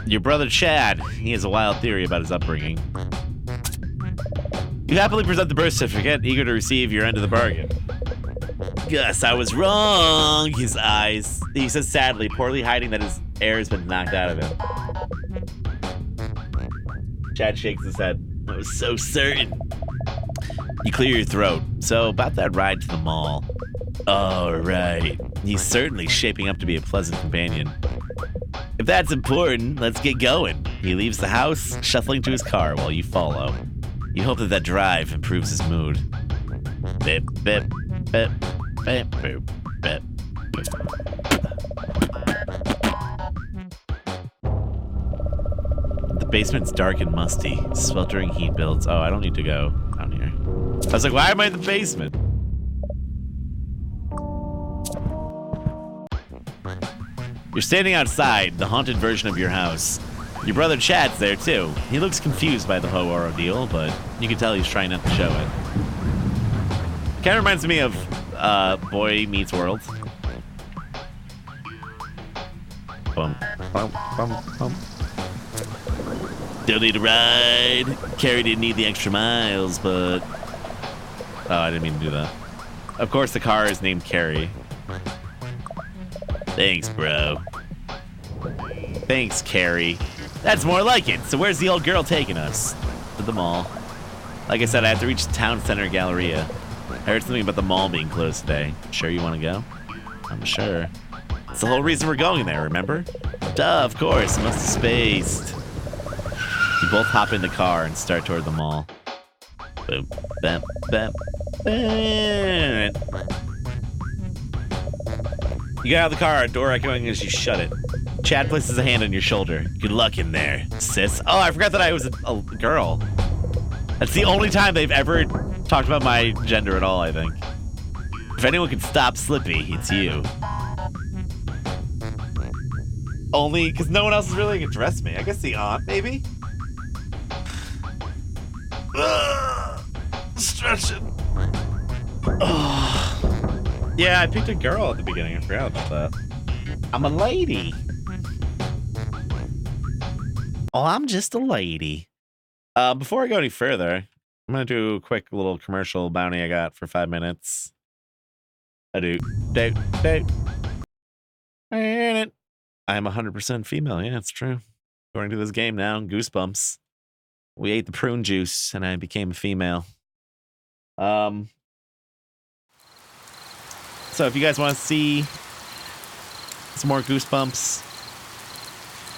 Speaker 1: Your brother Chad, he has a wild theory about his upbringing. You happily present the birth certificate, eager to receive your end of the bargain. Guess I was wrong, his eyes. He says sadly, poorly hiding that his air has been knocked out of him. Chad shakes his head. I was so certain. You clear your throat. So, about that ride to the mall. All right. He's certainly shaping up to be a pleasant companion. If that's important, let's get going. He leaves the house, shuffling to his car while you follow. You hope that drive improves his mood. Bip, bip, bip, bip, bip, bip. The basement's dark and musty. Sweltering heat builds. Oh, I don't need to go down here. I was like, why am I in the basement? You're standing outside, the haunted version of your house. Your brother Chad's there too. He looks confused by the whole ordeal, but you can tell he's trying not to show it. Kind of reminds me of Boy Meets World. Bum, bum, bum, bum. Don't need a ride. Carrie didn't need the extra miles, but... Oh, I didn't mean to do that. Of course, the car is named Carrie. Thanks, bro. Thanks, Carrie. That's more like it. So where's the old girl taking us? To the mall. Like I said, I have to reach the town center Galleria. I heard something about the mall being closed today. Sure you want to go? I'm sure. It's the whole reason we're going there, remember? Duh, of course. I must have spaced. You both hop in the car and start toward the mall. Boom, bam, bam, bam. You get out of the car, a door echoing as you shut it. Chad places a hand on your shoulder. Good luck in there, sis. Oh, I forgot that I was a girl. That's the only time they've ever talked about my gender at all, I think. If anyone can stop Slippy, it's you. Only because no one else is really going to address me. I guess the aunt, maybe? Stretching. Yeah, I picked a girl at the beginning. I forgot about that. I'm a lady. Oh, I'm just a lady. Before I go any further, I'm going to do a quick little commercial bounty I got for 5 minutes. I am 100% female. Yeah, it's true. According to this game now, Goosebumps. We ate the prune juice, and I became a female. So if you guys want to see some more Goosebumps,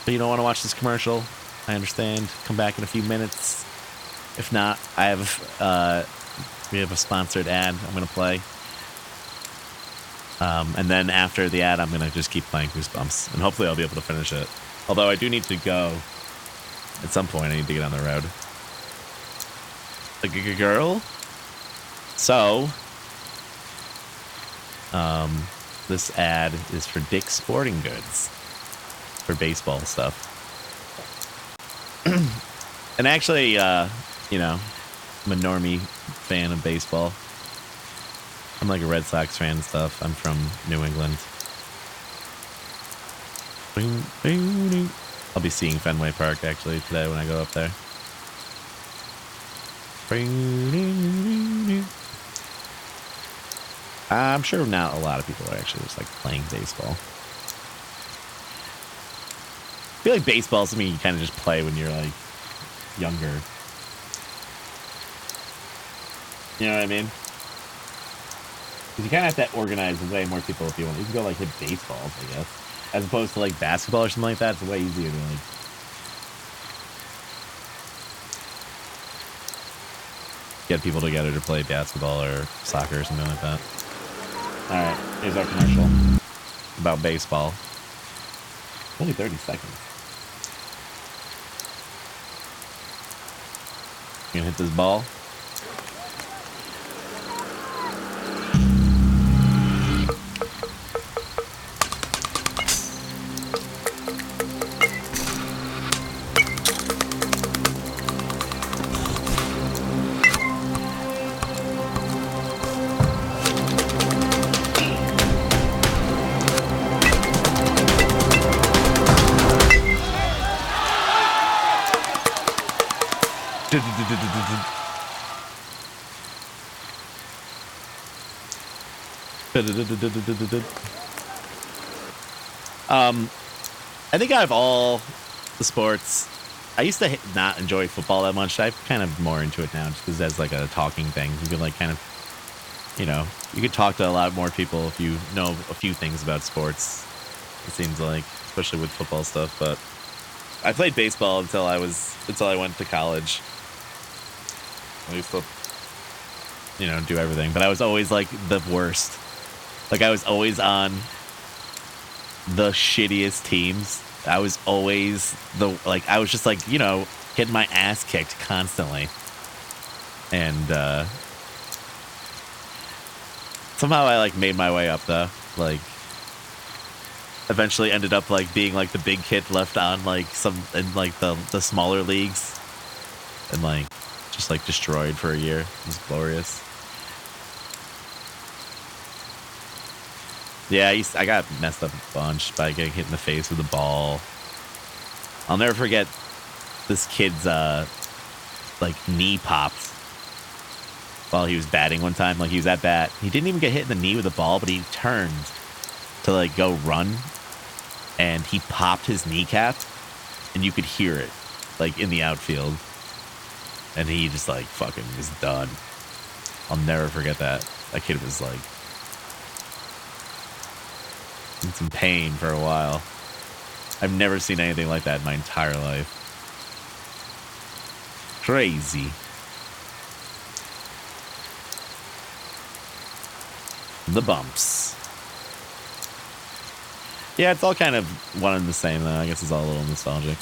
Speaker 1: but you don't want to watch this commercial, I understand. Come back in a few minutes. If not, we have a sponsored ad I'm going to play. And then after the ad, I'm going to just keep playing Goosebumps. And hopefully I'll be able to finish it. Although I do need to go. At some point, I need to get on the road. A girl? So, this ad is for Dick's Sporting Goods. For baseball stuff. And actually, you know, I'm a normie fan of baseball. I'm like a Red Sox fan and stuff. I'm from New England. I'll be seeing Fenway Park actually today when I go up there. I'm sure not a lot of people are actually just like playing baseball. I feel like baseball is something you kind of just play when you're like younger. You know what I mean? Because you kind of have to organize way more people if you want. You can go like hit baseballs, I guess. As opposed to like basketball or something like that. It's way easier to like get people together to play basketball or soccer or something like that. Alright, here's our commercial about baseball. Only 30 seconds. You gonna hit this ball? I think out of all the sports, I used to not enjoy football that much. I'm kind of more into it now just because as like a talking thing. You can like kind of, you know, you could talk to a lot more people if you know a few things about sports. It seems like, especially with football stuff. But I played baseball until I went to college. I used to, you know, do everything, but I was always like the worst. Like I was always on the shittiest teams. I was always I was just like, you know, getting my ass kicked constantly. And somehow I like made my way up though. Like eventually ended up like being like the big kid left on like some in like the smaller leagues and like just like destroyed for a year. It was glorious. Yeah, I got messed up a bunch by getting hit in the face with a ball. I'll never forget this kid's like knee popped while he was batting one time. Like he was at bat. He didn't even get hit in the knee with the ball, but he turned to like go run and he popped his kneecap and you could hear it like in the outfield. And he just like fucking was done. I'll never forget that. That kid was like in some pain for a while. I've never seen anything like that in my entire life. Crazy. The bumps. Yeah, it's all kind of one and the same though. I guess it's all a little nostalgic.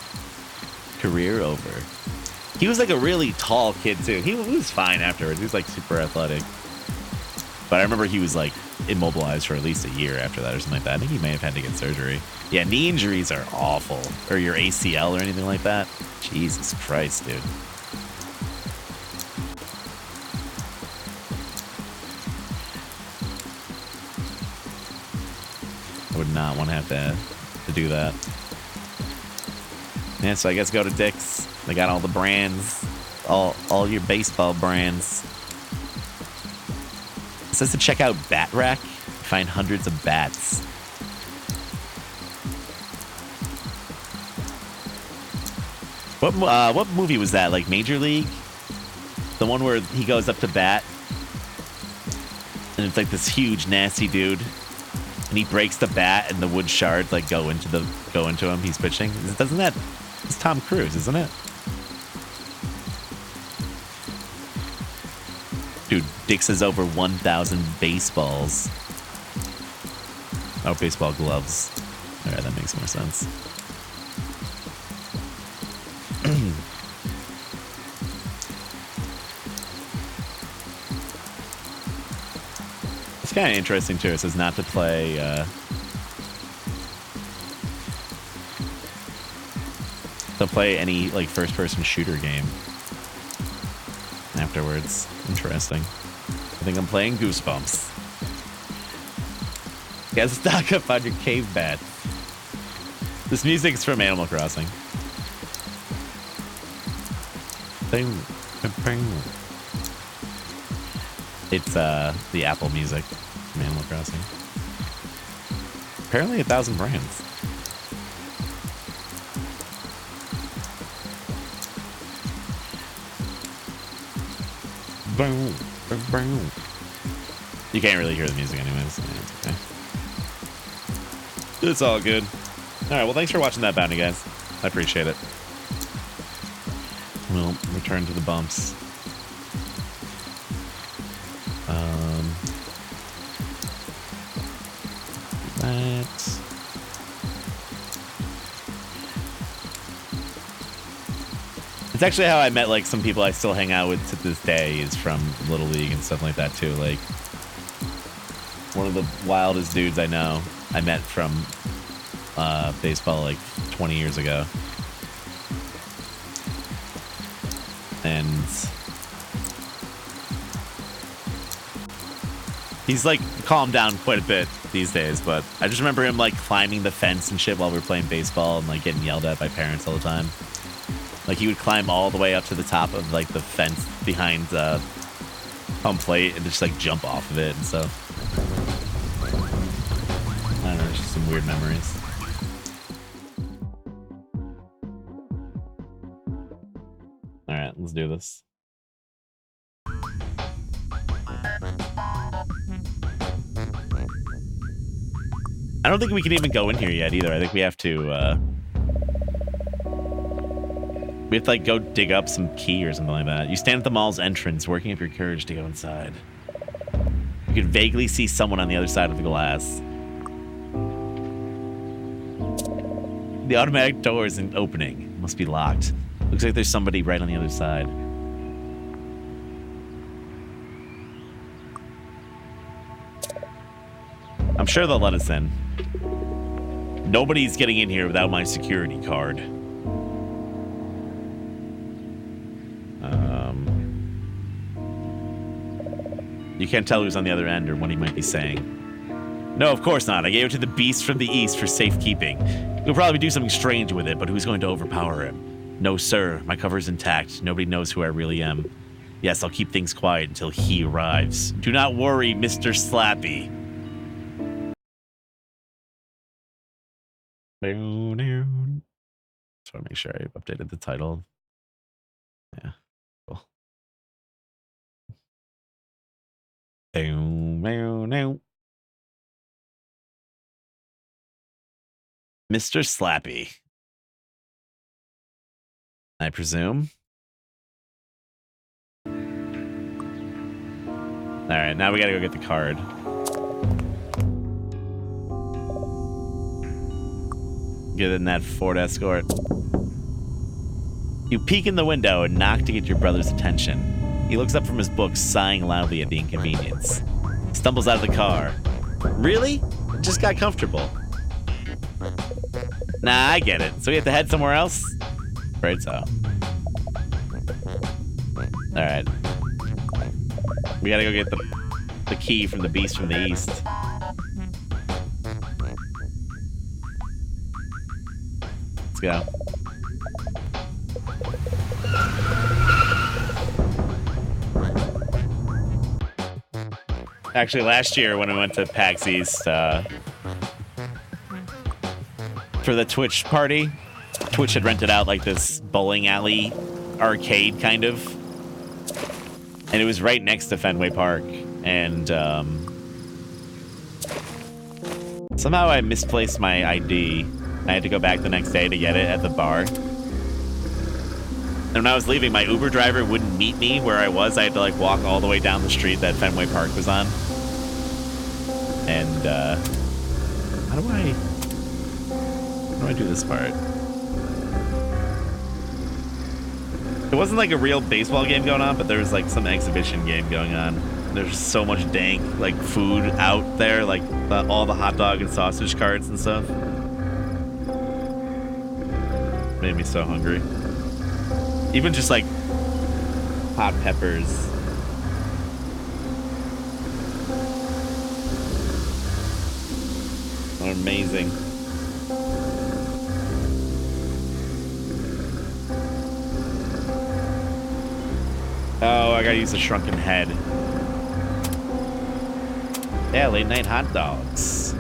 Speaker 1: Career over. He was like a really tall kid too. He was fine afterwards. He was like super athletic. But I remember he was like immobilized for at least a year after that or something like that. I think he may have had to get surgery. Yeah, knee injuries are awful. Or your ACL or anything like that. Jesus Christ, dude. I would not want to have to do that. Yeah, so I guess go to Dick's. They got all the brands. All your baseball brands. It says to check out Bat Rack. Find hundreds of bats. What movie was that? Like Major League? The one where he goes up to bat and it's like this huge nasty dude and he breaks the bat and the wood shards like go into him. He's pitching. Doesn't that? It's Tom Cruise, isn't it? Dude, Dick's has over 1,000 baseballs. Oh, baseball gloves. All right, that makes more sense. It's kind of interesting too. It says not to play any like first-person shooter game afterwards. Interesting. I think I'm playing Goosebumps. Guys, stock up on your cave bats. This music's from Animal Crossing. It's the Apple music from Animal Crossing. Apparently 1,000 brands. You can't really hear the music anyways. Yeah, it's okay. It's all good. Alright, well thanks for watching that bounty, guys. I appreciate it. We'll return to the bumps. It's actually how I met like some people I still hang out with to this day is from Little League and stuff like that too. Like one of the wildest dudes I know I met from baseball like 20 years ago. And he's like calmed down quite a bit these days, but I just remember him like climbing the fence and shit while we were playing baseball and like getting yelled at by parents all the time. Like he would climb all the way up to the top of like the fence behind home plate and just like jump off of it and stuff. I don't know, it's just some weird memories. All right, let's do this. I don't think we can even go in here yet either. I think we have to like go dig up some key or something like that. You stand at the mall's entrance, working up your courage to go inside. You can vaguely see someone on the other side of the glass. The automatic door isn't opening. It must be locked. Looks like there's somebody right on the other side. I'm sure they'll let us in. Nobody's getting in here without my security card. You can't tell who's on the other end or what he might be saying. No, of course not. I gave it to the beast from the east for safekeeping. He'll probably do something strange with it, but who's going to overpower him? No, sir. My cover's intact. Nobody knows who I really am. Yes, I'll keep things quiet until he arrives. Do not worry, Mr. Slappy. Just want to make sure I updated the title. Yeah, cool. Mr. Slappy, I presume. All right, now we gotta go get the card. Get in that Ford Escort. You peek in the window and knock to get your brother's attention. He looks up from his book, sighing loudly at the inconvenience. Stumbles out of the car. Really? Just got comfortable. Nah, I get it. So we have to head somewhere else? Right, so. Alright. We gotta go get the key from the beast from the east. Let's go. Actually, last year when we went to PAX East for the Twitch party, Twitch had rented out like this bowling alley arcade kind of, and it was right next to Fenway Park. And somehow I misplaced my ID. I had to go back the next day to get it at the bar. And when I was leaving, my Uber driver wouldn't meet me where I was. I had to like walk all the way down the street that Fenway Park was on. And how do I do this part? It wasn't like a real baseball game going on, but there was like some exhibition game going on. There's so much dank like food out there, like all the hot dog and sausage carts and stuff. Made me so hungry. Even just like hot peppers. They're amazing. Oh, I gotta use the shrunken head. Yeah, late night hot dogs.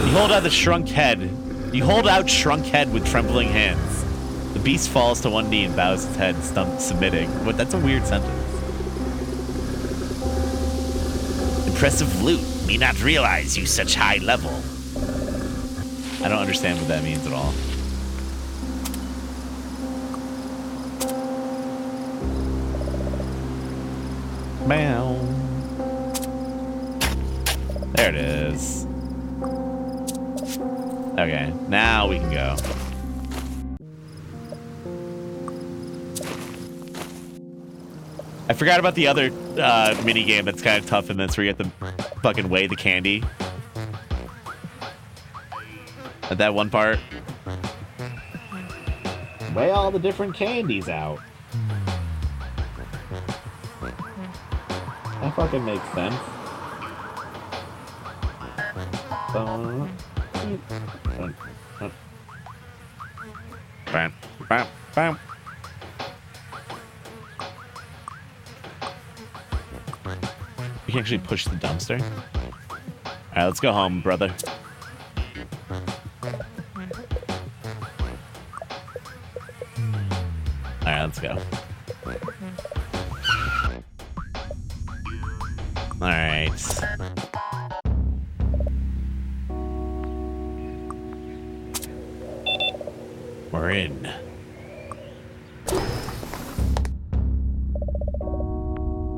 Speaker 1: You hold out the shrunk head. You hold out shrunk head with trembling hands. The beast falls to one knee and bows its head, submitting. But that's a weird sentence. Impressive loot. Me not realize you such high level. I don't understand what that means at all. Bow. There it is. Okay, now we can go. I forgot about the other mini game that's kind of tough in this, where you have to fucking weigh the candy. At that one part. Weigh all the different candies out. That fucking makes sense. Bam, bam, bam. You can actually push the dumpster. All right, let's go home, brother. All right, let's go. All right. We're in.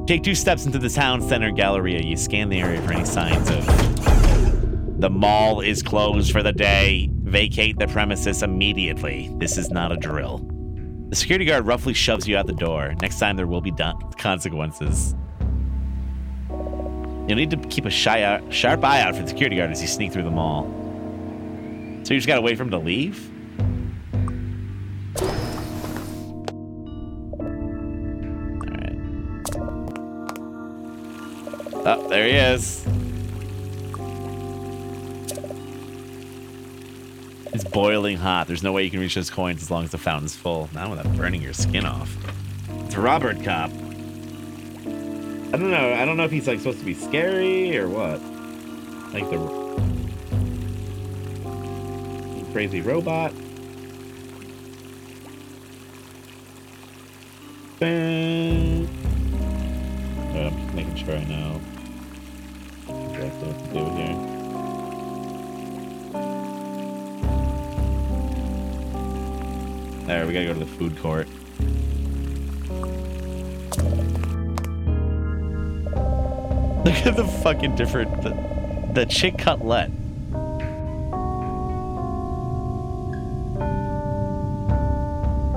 Speaker 1: Take 2 steps into the town center Galleria. You scan the area for any signs of the mall is closed for the day. Vacate the premises immediately. This is not a drill. The security guard roughly shoves you out the door. Next time there will be consequences. You'll need to keep a sharp eye out for the security guard as you sneak through the mall. So you just gotta wait for him to leave? Oh, there he is. It's boiling hot. There's no way you can reach those coins as long as the fountain's full. Not without burning your skin off. It's a Robert cop. I don't know. I don't know if he's like supposed to be scary or what. Like the crazy robot. I'm just making sure I know exactly what to do here. There, we gotta go to the food court. Look at the fucking different... The chick cutlet.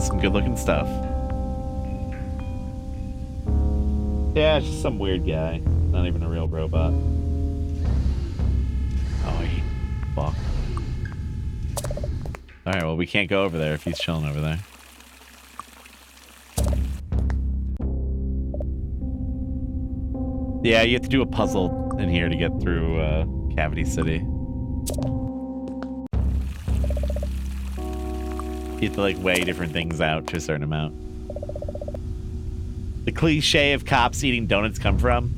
Speaker 1: Some good looking stuff. Yeah, it's just some weird guy. Not even a real robot. Oh, he... Fuck. Alright, well, we can't go over there if he's chilling over there. Yeah, you have to do a puzzle in here to get through Cavity City. You have to, like, weigh different things out to a certain amount. The cliche of cops eating donuts come from?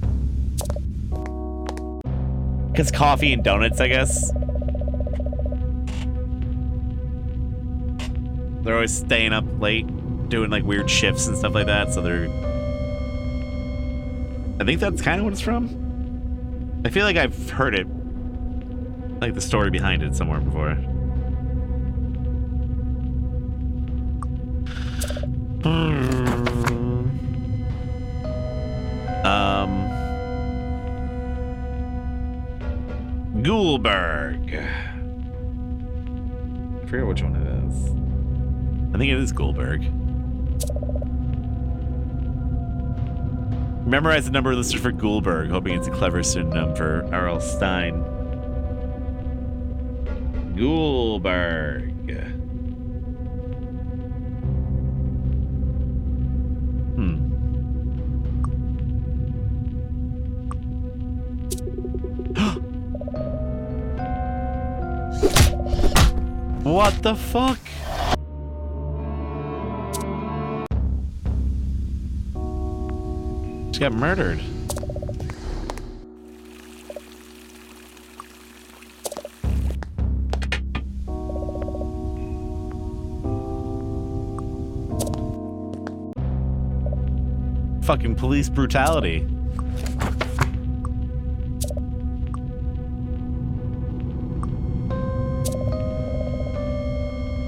Speaker 1: Because coffee and donuts, I guess. They're always staying up late, doing like weird shifts and stuff like that, so they're... I think that's kind of what it's from. I feel like I've heard it, like the story behind it somewhere before. Ghoulberg. I forget which one it is. I think it is Ghoulberg. Memorize the number listed for Ghoulberg, hoping it's a clever pseudonym for R.L. Stein. Ghoulberg. What the fuck? She got murdered. Fucking police brutality.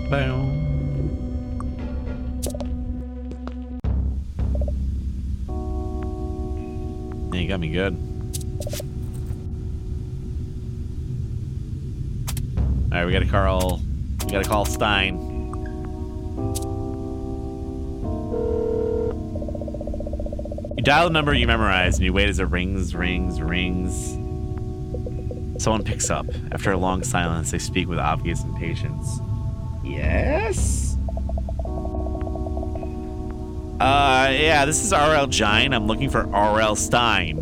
Speaker 1: Boom. Yeah, you got me good. All right, we gotta call Stein. You dial the number you memorize and you wait as it rings. Someone picks up. After a long silence, they speak with obvious impatience. Yes? Yeah, this is R.L. Gine. I'm looking for R.L. Stein.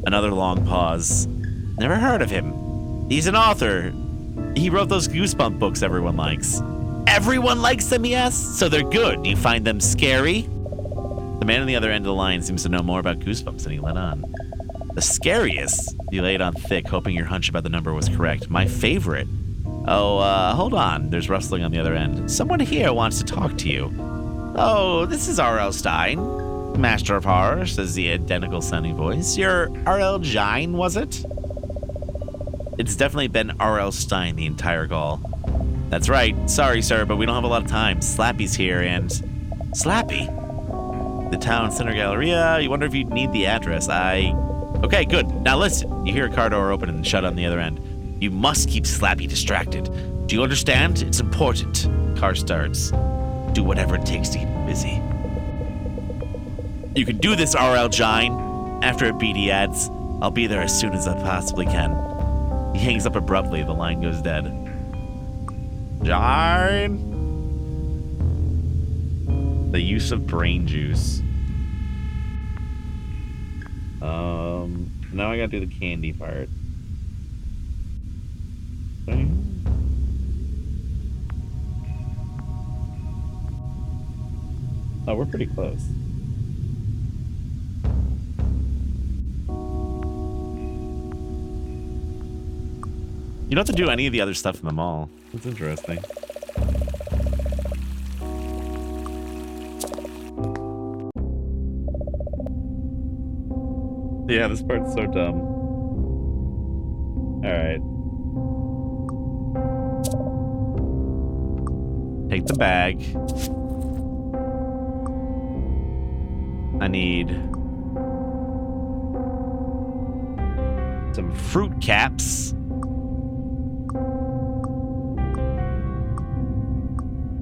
Speaker 1: Another long pause. Never heard of him. He's an author. He wrote those Goosebumps books everyone likes. Everyone likes them, he asks. So they're good. Do you find them scary? The man on the other end of the line seems to know more about Goosebumps than he let on. The scariest? You laid on thick, hoping your hunch about the number was correct. My favorite? Oh, hold on. There's rustling on the other end. Someone here wants to talk to you. Oh, this is R.L. Stein, Master of Horror, says the identical sounding voice. You're R.L. Stein, was it? It's definitely been R.L. Stein the entire call. That's right. Sorry, sir, but we don't have a lot of time. Slappy's here and... Slappy? The town center galleria. You wonder if you'd need the address. Okay, good. Now listen. You hear a car door open and shut on the other end. You must keep Slappy distracted. Do you understand? It's important. Car starts. Do whatever it takes to keep him busy. You can do this, R.L. Stein. After a beat, he adds, I'll be there as soon as I possibly can. He hangs up abruptly. The line goes dead. Stein? The use of brain juice. Now I gotta do the candy part. Okay. Oh, we're pretty close. You don't have to do any of the other stuff in the mall. That's interesting. Yeah, this part's so dumb. Alright. Take the bag. I need some fruit caps.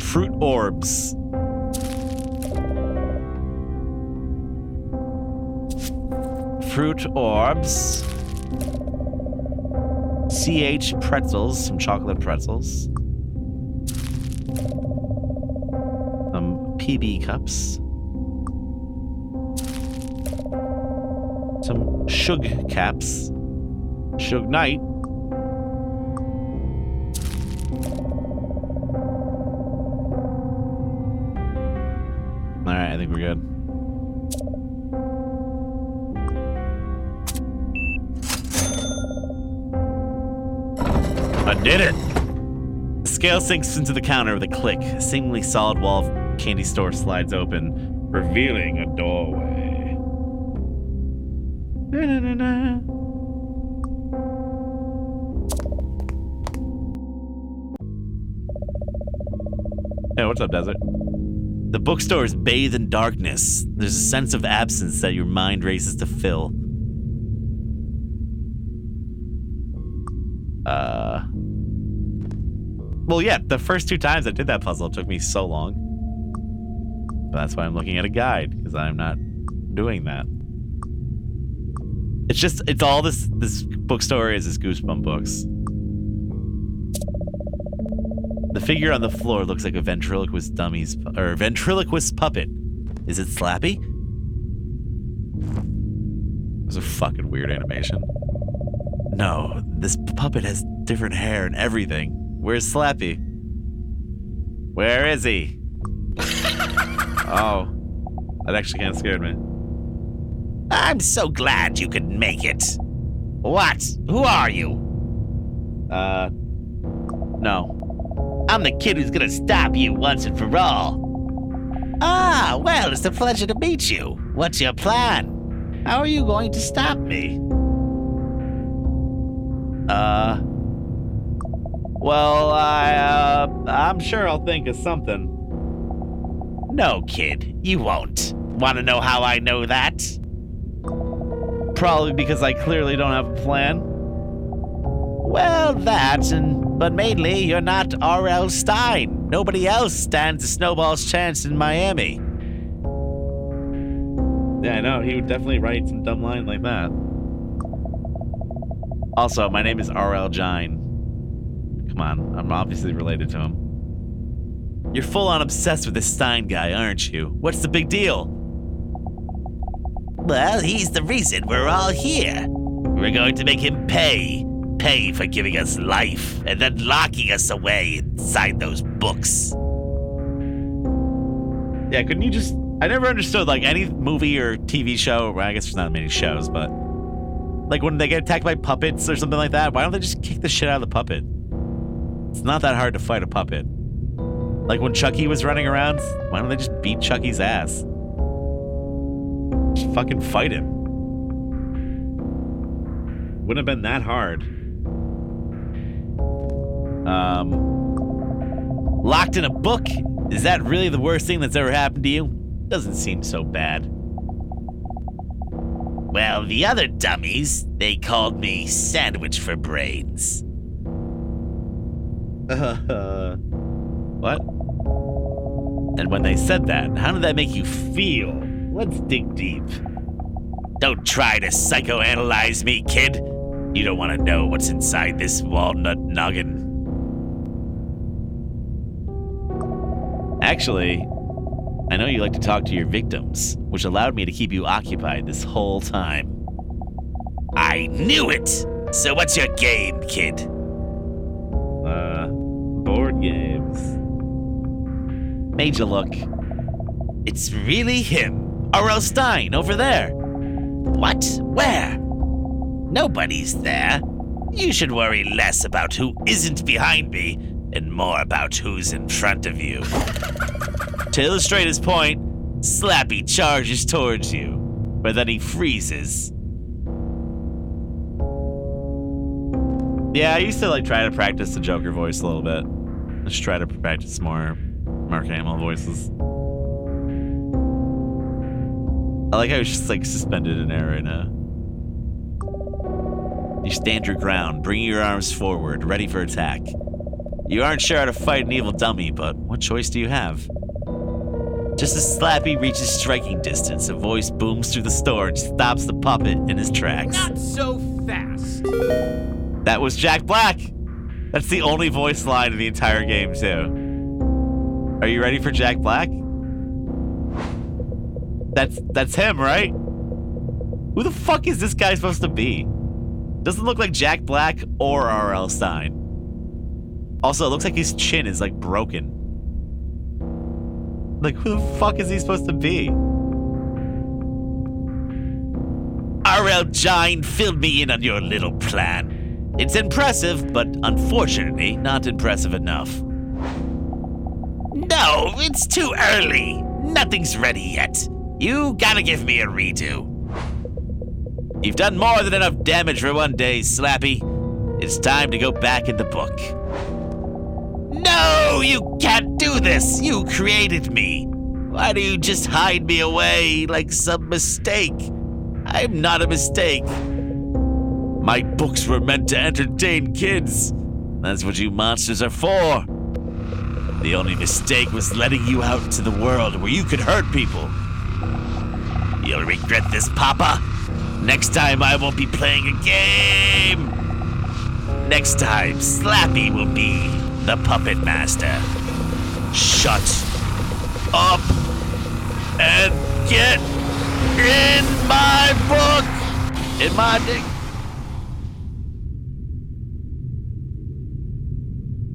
Speaker 1: Fruit orbs. Fruit orbs. CH pretzels, some chocolate pretzels. Some PB cups. Some Shug caps. Shug Knight. Alright, I think we're good. I did it! The scale sinks into the counter with a click. A seemingly solid wall of candy store slides open, revealing a doorway. Na-na-na-na. Hey, what's up, Desert? The bookstore is bathed in darkness. There's a sense of absence that your mind races to fill. Well, yeah, the first 2 times I did that puzzle, it took me so long. But that's why I'm looking at a guide, because I'm not doing that. It's all this bookstore is Goosebumps books. The figure on the floor looks like a ventriloquist puppet. Is it Slappy? It was a fucking weird animation. No, this puppet has different hair and everything. Where's Slappy? Where is he? Oh, that actually kind of scared me.
Speaker 4: I'm so glad you could make it. What? Who are you?
Speaker 1: No.
Speaker 4: I'm the kid who's gonna stop you once and for all. Ah, well, it's a pleasure to meet you. What's your plan? How are you going to stop me?
Speaker 1: Well, I'm sure I'll think of something.
Speaker 4: No, kid, you won't. Want to know how I know that?
Speaker 1: Probably because I clearly don't have a plan.
Speaker 4: Well, but mainly you're not R.L. Stein. Nobody else stands a snowball's chance in Miami.
Speaker 1: Yeah, I know. He would definitely write some dumb line like that. Also, my name is R.L. Stein. Come on, I'm obviously related to him. You're full-on obsessed with this Stein guy, aren't you? What's the big deal?
Speaker 4: Well, he's the reason we're all here. We're going to make him pay. pay for giving us life and then locking us away inside those books.
Speaker 1: Yeah, couldn't you just... I never understood, like, any movie or TV show, well, I guess there's not many shows, but like when they get attacked by puppets or something like that, why don't they just kick the shit out of the puppet? It's not that hard to fight a puppet. Like when Chucky was running around, why don't they just beat Chucky's ass? Just fucking fight him. Wouldn't have been that hard.
Speaker 4: Locked in a book? Is that really the worst thing that's ever happened to you? Doesn't seem so bad. Well, the other dummies, they called me Sandwich for Brains.
Speaker 1: What? And when they said that, how did that make you feel? Let's dig deep.
Speaker 4: Don't try to psychoanalyze me, kid. You don't want to know what's inside this walnut noggin.
Speaker 1: Actually, I know you like to talk to your victims, which allowed me to keep you occupied this whole time.
Speaker 4: I knew it! So what's your game, kid?
Speaker 1: Board games.
Speaker 4: Made you look. It's really him, R.L. Stein, over there. What? Where? Nobody's there. You should worry less about who isn't behind me and more about who's in front of you.
Speaker 1: To illustrate his point, Slappy charges towards you, but then he freezes. Yeah, I used to like try to practice the Joker voice a little bit. Just try to practice more Mark Hamill voices. I like how he's just like suspended in air right now. You stand your ground, bringing your arms forward, ready for attack. You aren't sure how to fight an evil dummy, but what choice do you have? Just as Slappy reaches striking distance, a voice booms through the store and stops the puppet in his tracks.
Speaker 2: Not so fast.
Speaker 1: That was Jack Black. That's the only voice line in the entire game, too. Are you ready for Jack Black? That's him, right? Who the fuck is this guy supposed to be? Doesn't look like Jack Black or R.L. Stein. Also, it looks like his chin is like broken. Like, who the fuck is he supposed to be?
Speaker 4: R.L. Gine filled me in on your little plan. It's impressive, but unfortunately not impressive enough. No, it's too early. Nothing's ready yet. You gotta give me a redo. You've done more than enough damage for one day, Slappy. It's time to go back in the book. No, you can't do this. You created me. Why do you just hide me away like some mistake? I'm not a mistake. My books were meant to entertain kids. That's what you monsters are for. The only mistake was letting you out into the world where you could hurt people. You'll regret this, Papa. Next time I won't be playing a game. Next time, Slappy will be the puppet master. Shut up and get in my book. In my dick.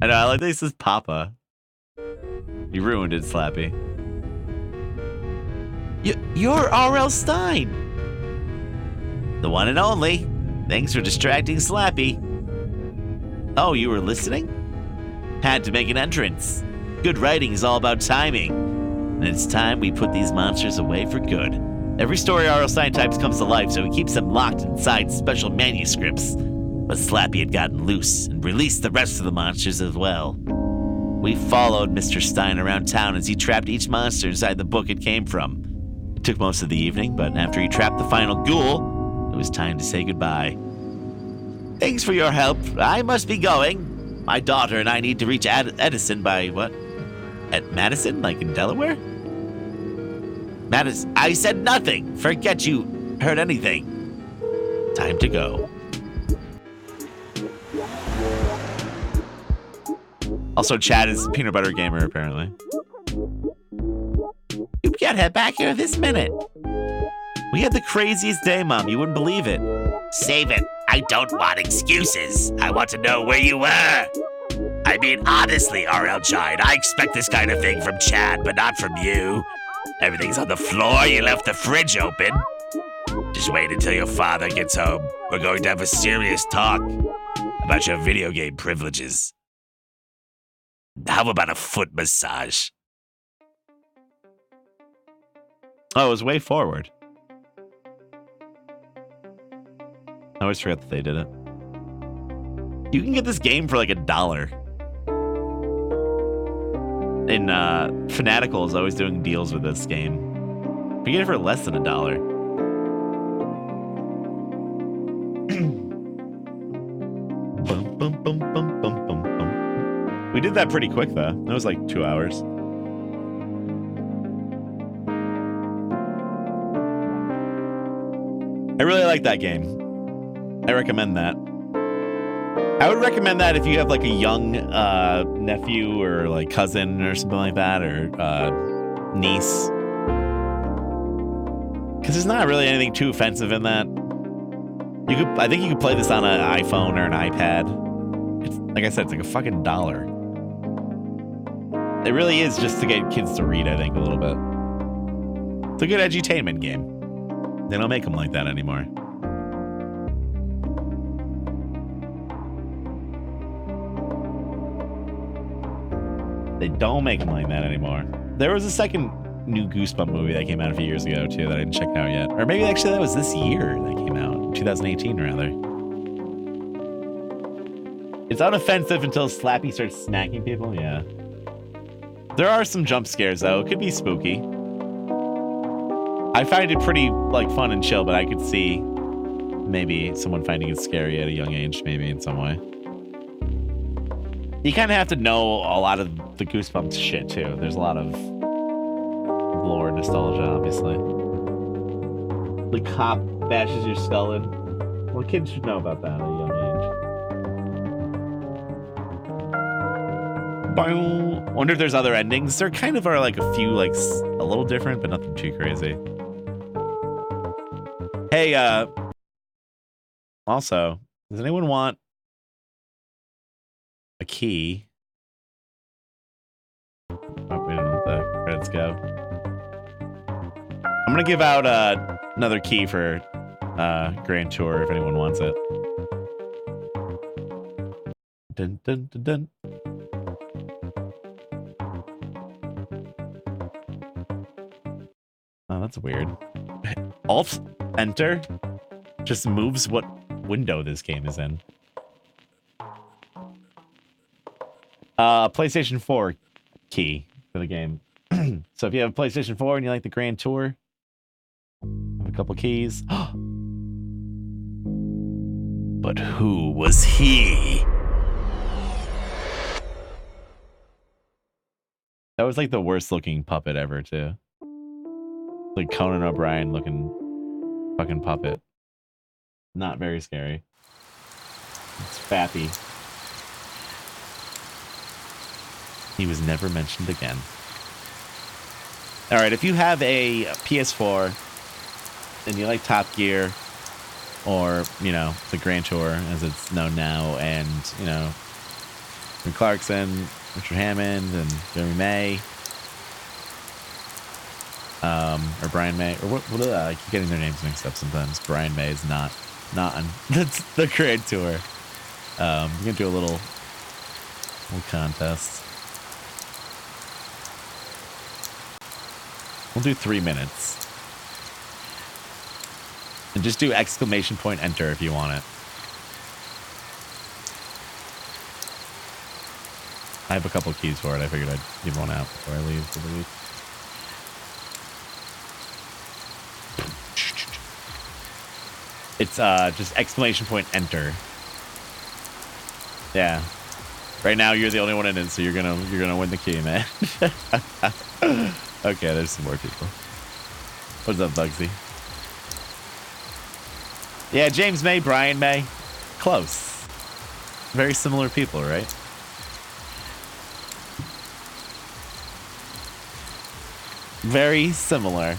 Speaker 1: I know, I like that he says Papa. You ruined it, Slappy.
Speaker 4: You're R.L. Stein. The one and only. Thanks for distracting Slappy. Oh, you were listening? Had to make an entrance. Good writing is all about timing. And it's time we put these monsters away for good.
Speaker 1: Every story R.L. Stein types comes to life, so he keeps them locked inside special manuscripts.
Speaker 4: But Slappy had gotten loose and released the rest of the monsters as well. We followed Mr. Stein around town as he trapped each monster inside the book it came from. It took most of the evening, but after he trapped the final ghoul, it was time to say goodbye. Thanks for your help. I must be going. My daughter and I need to reach Edison by what? At Madison, like in Delaware? Madison, I said nothing. Forget you heard anything. Time to go.
Speaker 1: Also, Chad is Peanut Butter Gamer, apparently.
Speaker 4: You can't head back here this minute.
Speaker 1: We had the craziest day, Mom. You wouldn't believe it.
Speaker 4: Save it. I don't want excuses. I want to know where you were. I mean, honestly, R.L. Giant, I expect this kind of thing from Chad, but not from you. Everything's on the floor. You left the fridge open. Just wait until your father gets home. We're going to have a serious talk about your video game privileges. How about a foot massage?
Speaker 1: Oh, it was way forward. I always forget that they did it. You can get this game for like $1. And Fanatical is always doing deals with this game. You can get it for less than $1. Bum, bum, bum, bum, bum, bum, bum. We did that pretty quick though. That was like 2 hours. I really like that game. I recommend that. I would recommend that if you have like a young nephew or like cousin or something like that, or niece. Because there's not really anything too offensive in that. I think you could play this on an iPhone or an iPad. It's, like I said, it's like a fucking $1. It really is just to get kids to read, I think, a little bit. It's a good edutainment game. They don't make them like that anymore. They don't make them like that anymore. There was a second new Goosebump movie that came out a few years ago, too, that I didn't check out yet. Or maybe actually that was this year that came out. 2018, rather. It's unoffensive until Slappy starts smacking people, yeah. There are some jump scares, though. It could be spooky. I find it pretty, like, fun and chill, but I could see maybe someone finding it scary at a young age, maybe in some way. You kind of have to know a lot of the Goosebumps shit, too. There's a lot of lore nostalgia, obviously. The cop bashes your skull in. Well, kids should know about that at a young age. Boing. Wonder if there's other endings. There kind of are like a few, like a little different, but nothing too crazy. Hey, also, does anyone want a key? Oh, we didn't let the credits go. I'm gonna give out another key for Grand Tour if anyone wants it. Dun, dun, dun, dun. Oh, that's weird. Alt Enter just moves what window this game is in. PlayStation 4 key for the game. So if you have a PlayStation 4 and you like the Grand Tour, have a couple keys.
Speaker 4: But who was he?
Speaker 1: That was like the worst looking puppet ever, too. Like Conan O'Brien looking fucking puppet. Not very scary. It's Fappy. He was never mentioned again. All right, if you have a PS4 and you like Top Gear, or, you know, the Grand Tour as it's known now, and, you know, Rick Clarkson, Richard Hammond, and Jeremy May, or Brian May, or what I keep getting their names mixed up sometimes. Brian May is not on that's the Grand Tour. We're gonna do a little contest. We'll do 3 minutes. And just do ! Enter if you want it. I have a couple keys for it. I figured I'd give one out before I leave for the week. It's just ! Enter. Yeah. Right now you're the only one in it, so you're gonna win the key, man. Okay, there's some more people. What's up, Bugsy? Yeah, James May, Brian May. Close. Very similar people, right? Very similar.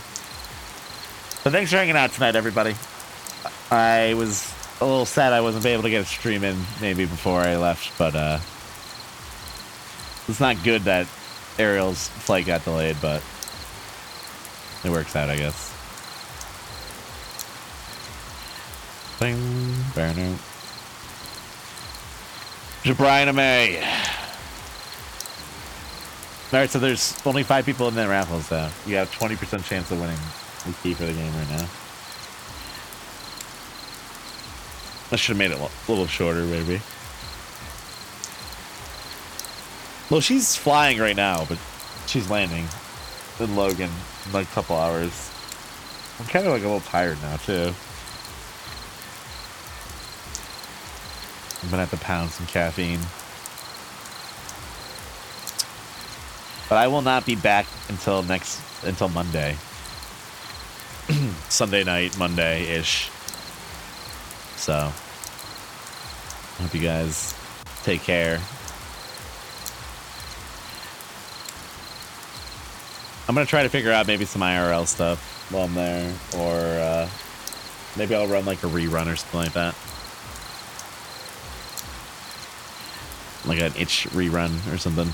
Speaker 1: But thanks for hanging out tonight, everybody. I was a little sad I wasn't able to get a stream in maybe before I left, but it's not good that Ariel's flight got delayed, but it works out, I guess. Bing, burn. Jabrina May. All right, so there's only 5 people in the raffle, so you have 20% chance of winning the key for the game right now. I should have made it a little shorter, maybe. Well, she's flying right now, but she's landing in Logan in like a couple hours. I'm kind of like a little tired now, too. I'm gonna have to pound some caffeine. But I will not be back until Monday. Sunday night, Monday-ish. So, I hope you guys take care. I'm gonna try to figure out maybe some IRL stuff while I'm there, or maybe I'll run like a rerun or something like that. Like an itch rerun or something.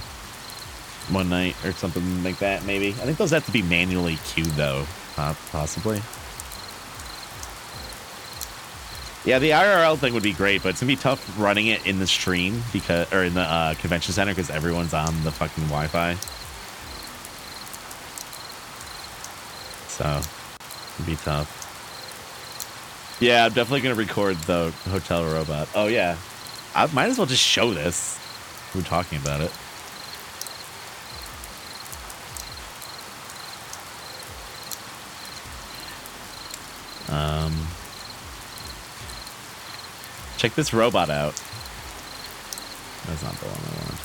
Speaker 1: One night or something like that, maybe. I think those have to be manually queued, though, possibly. Yeah, the IRL thing would be great, but it's gonna be tough running it in the stream or in the convention center because everyone's on the fucking Wi-Fi. So, it'd be tough. Yeah, I'm definitely gonna record the hotel robot. Oh yeah, I might as well just show this. We're talking about it. Check this robot out. That's not the one I want.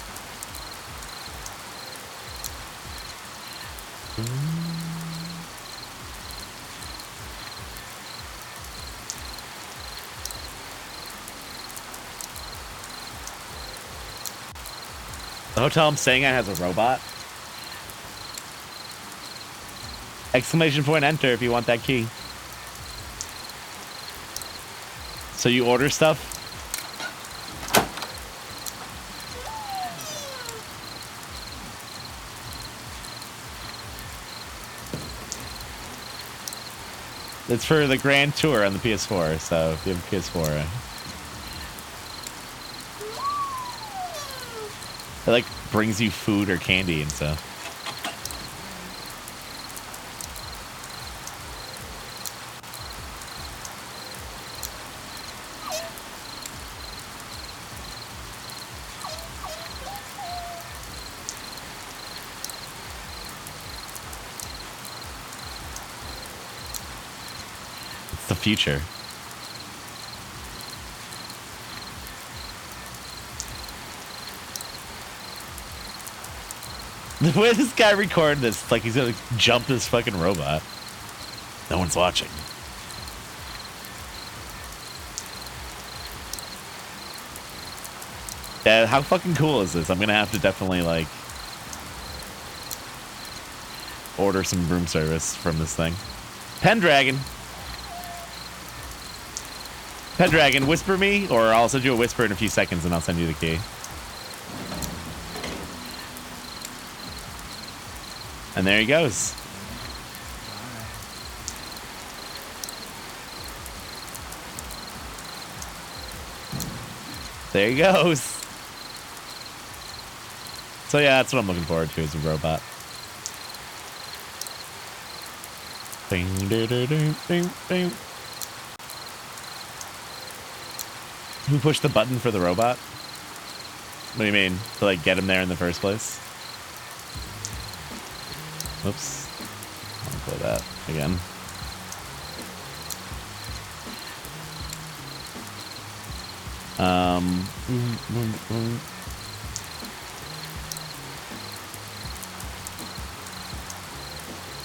Speaker 1: The hotel I'm staying at has a robot. Exclamation point enter if you want that key. So you order stuff? It's for the Grand Tour on the PS4, so if you have a PS4. It like brings you food or candy and stuff. It's the future. The way this guy recorded this, it's like he's gonna jump this fucking robot. No one's watching. Yeah, how fucking cool is this? I'm gonna have to definitely like order some room service from this thing. Pendragon. Pendragon, whisper me, or I'll send you a whisper in a few seconds and I'll send you the key. And there he goes. There he goes. So yeah, that's what I'm looking forward to, is a robot. Ding, ding, ding, ding, ding. Who pushed the button for the robot? What do you mean? To like get him there in the first place? Oops. I'll play that again.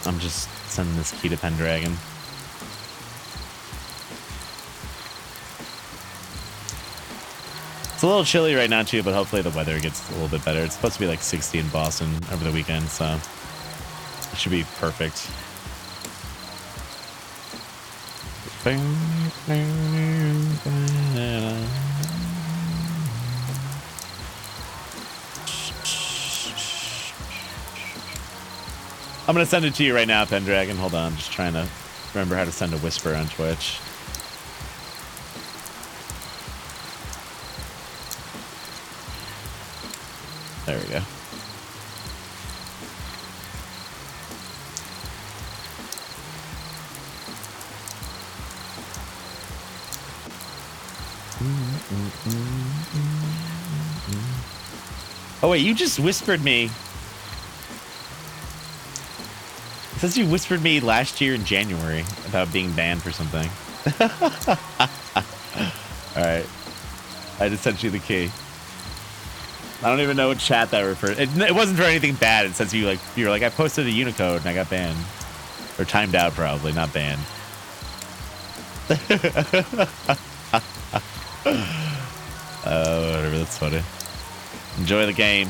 Speaker 1: I'm just sending this key to Pendragon. It's a little chilly right now too, but hopefully the weather gets a little bit better. It's supposed to be like 60 in Boston over the weekend, so it should be perfect. I'm gonna send it to you right now, Pendragon. Hold on, just trying to remember how to send a whisper on Twitch. There we go. Oh wait, you just whispered me. It says you whispered me last year in January about being banned for something. All right, I just sent you the key. I don't even know what chat that referred. It wasn't for anything bad. It says you were like I posted a Unicode and I got banned or timed out, probably not banned. Whatever. That's funny. Enjoy the game.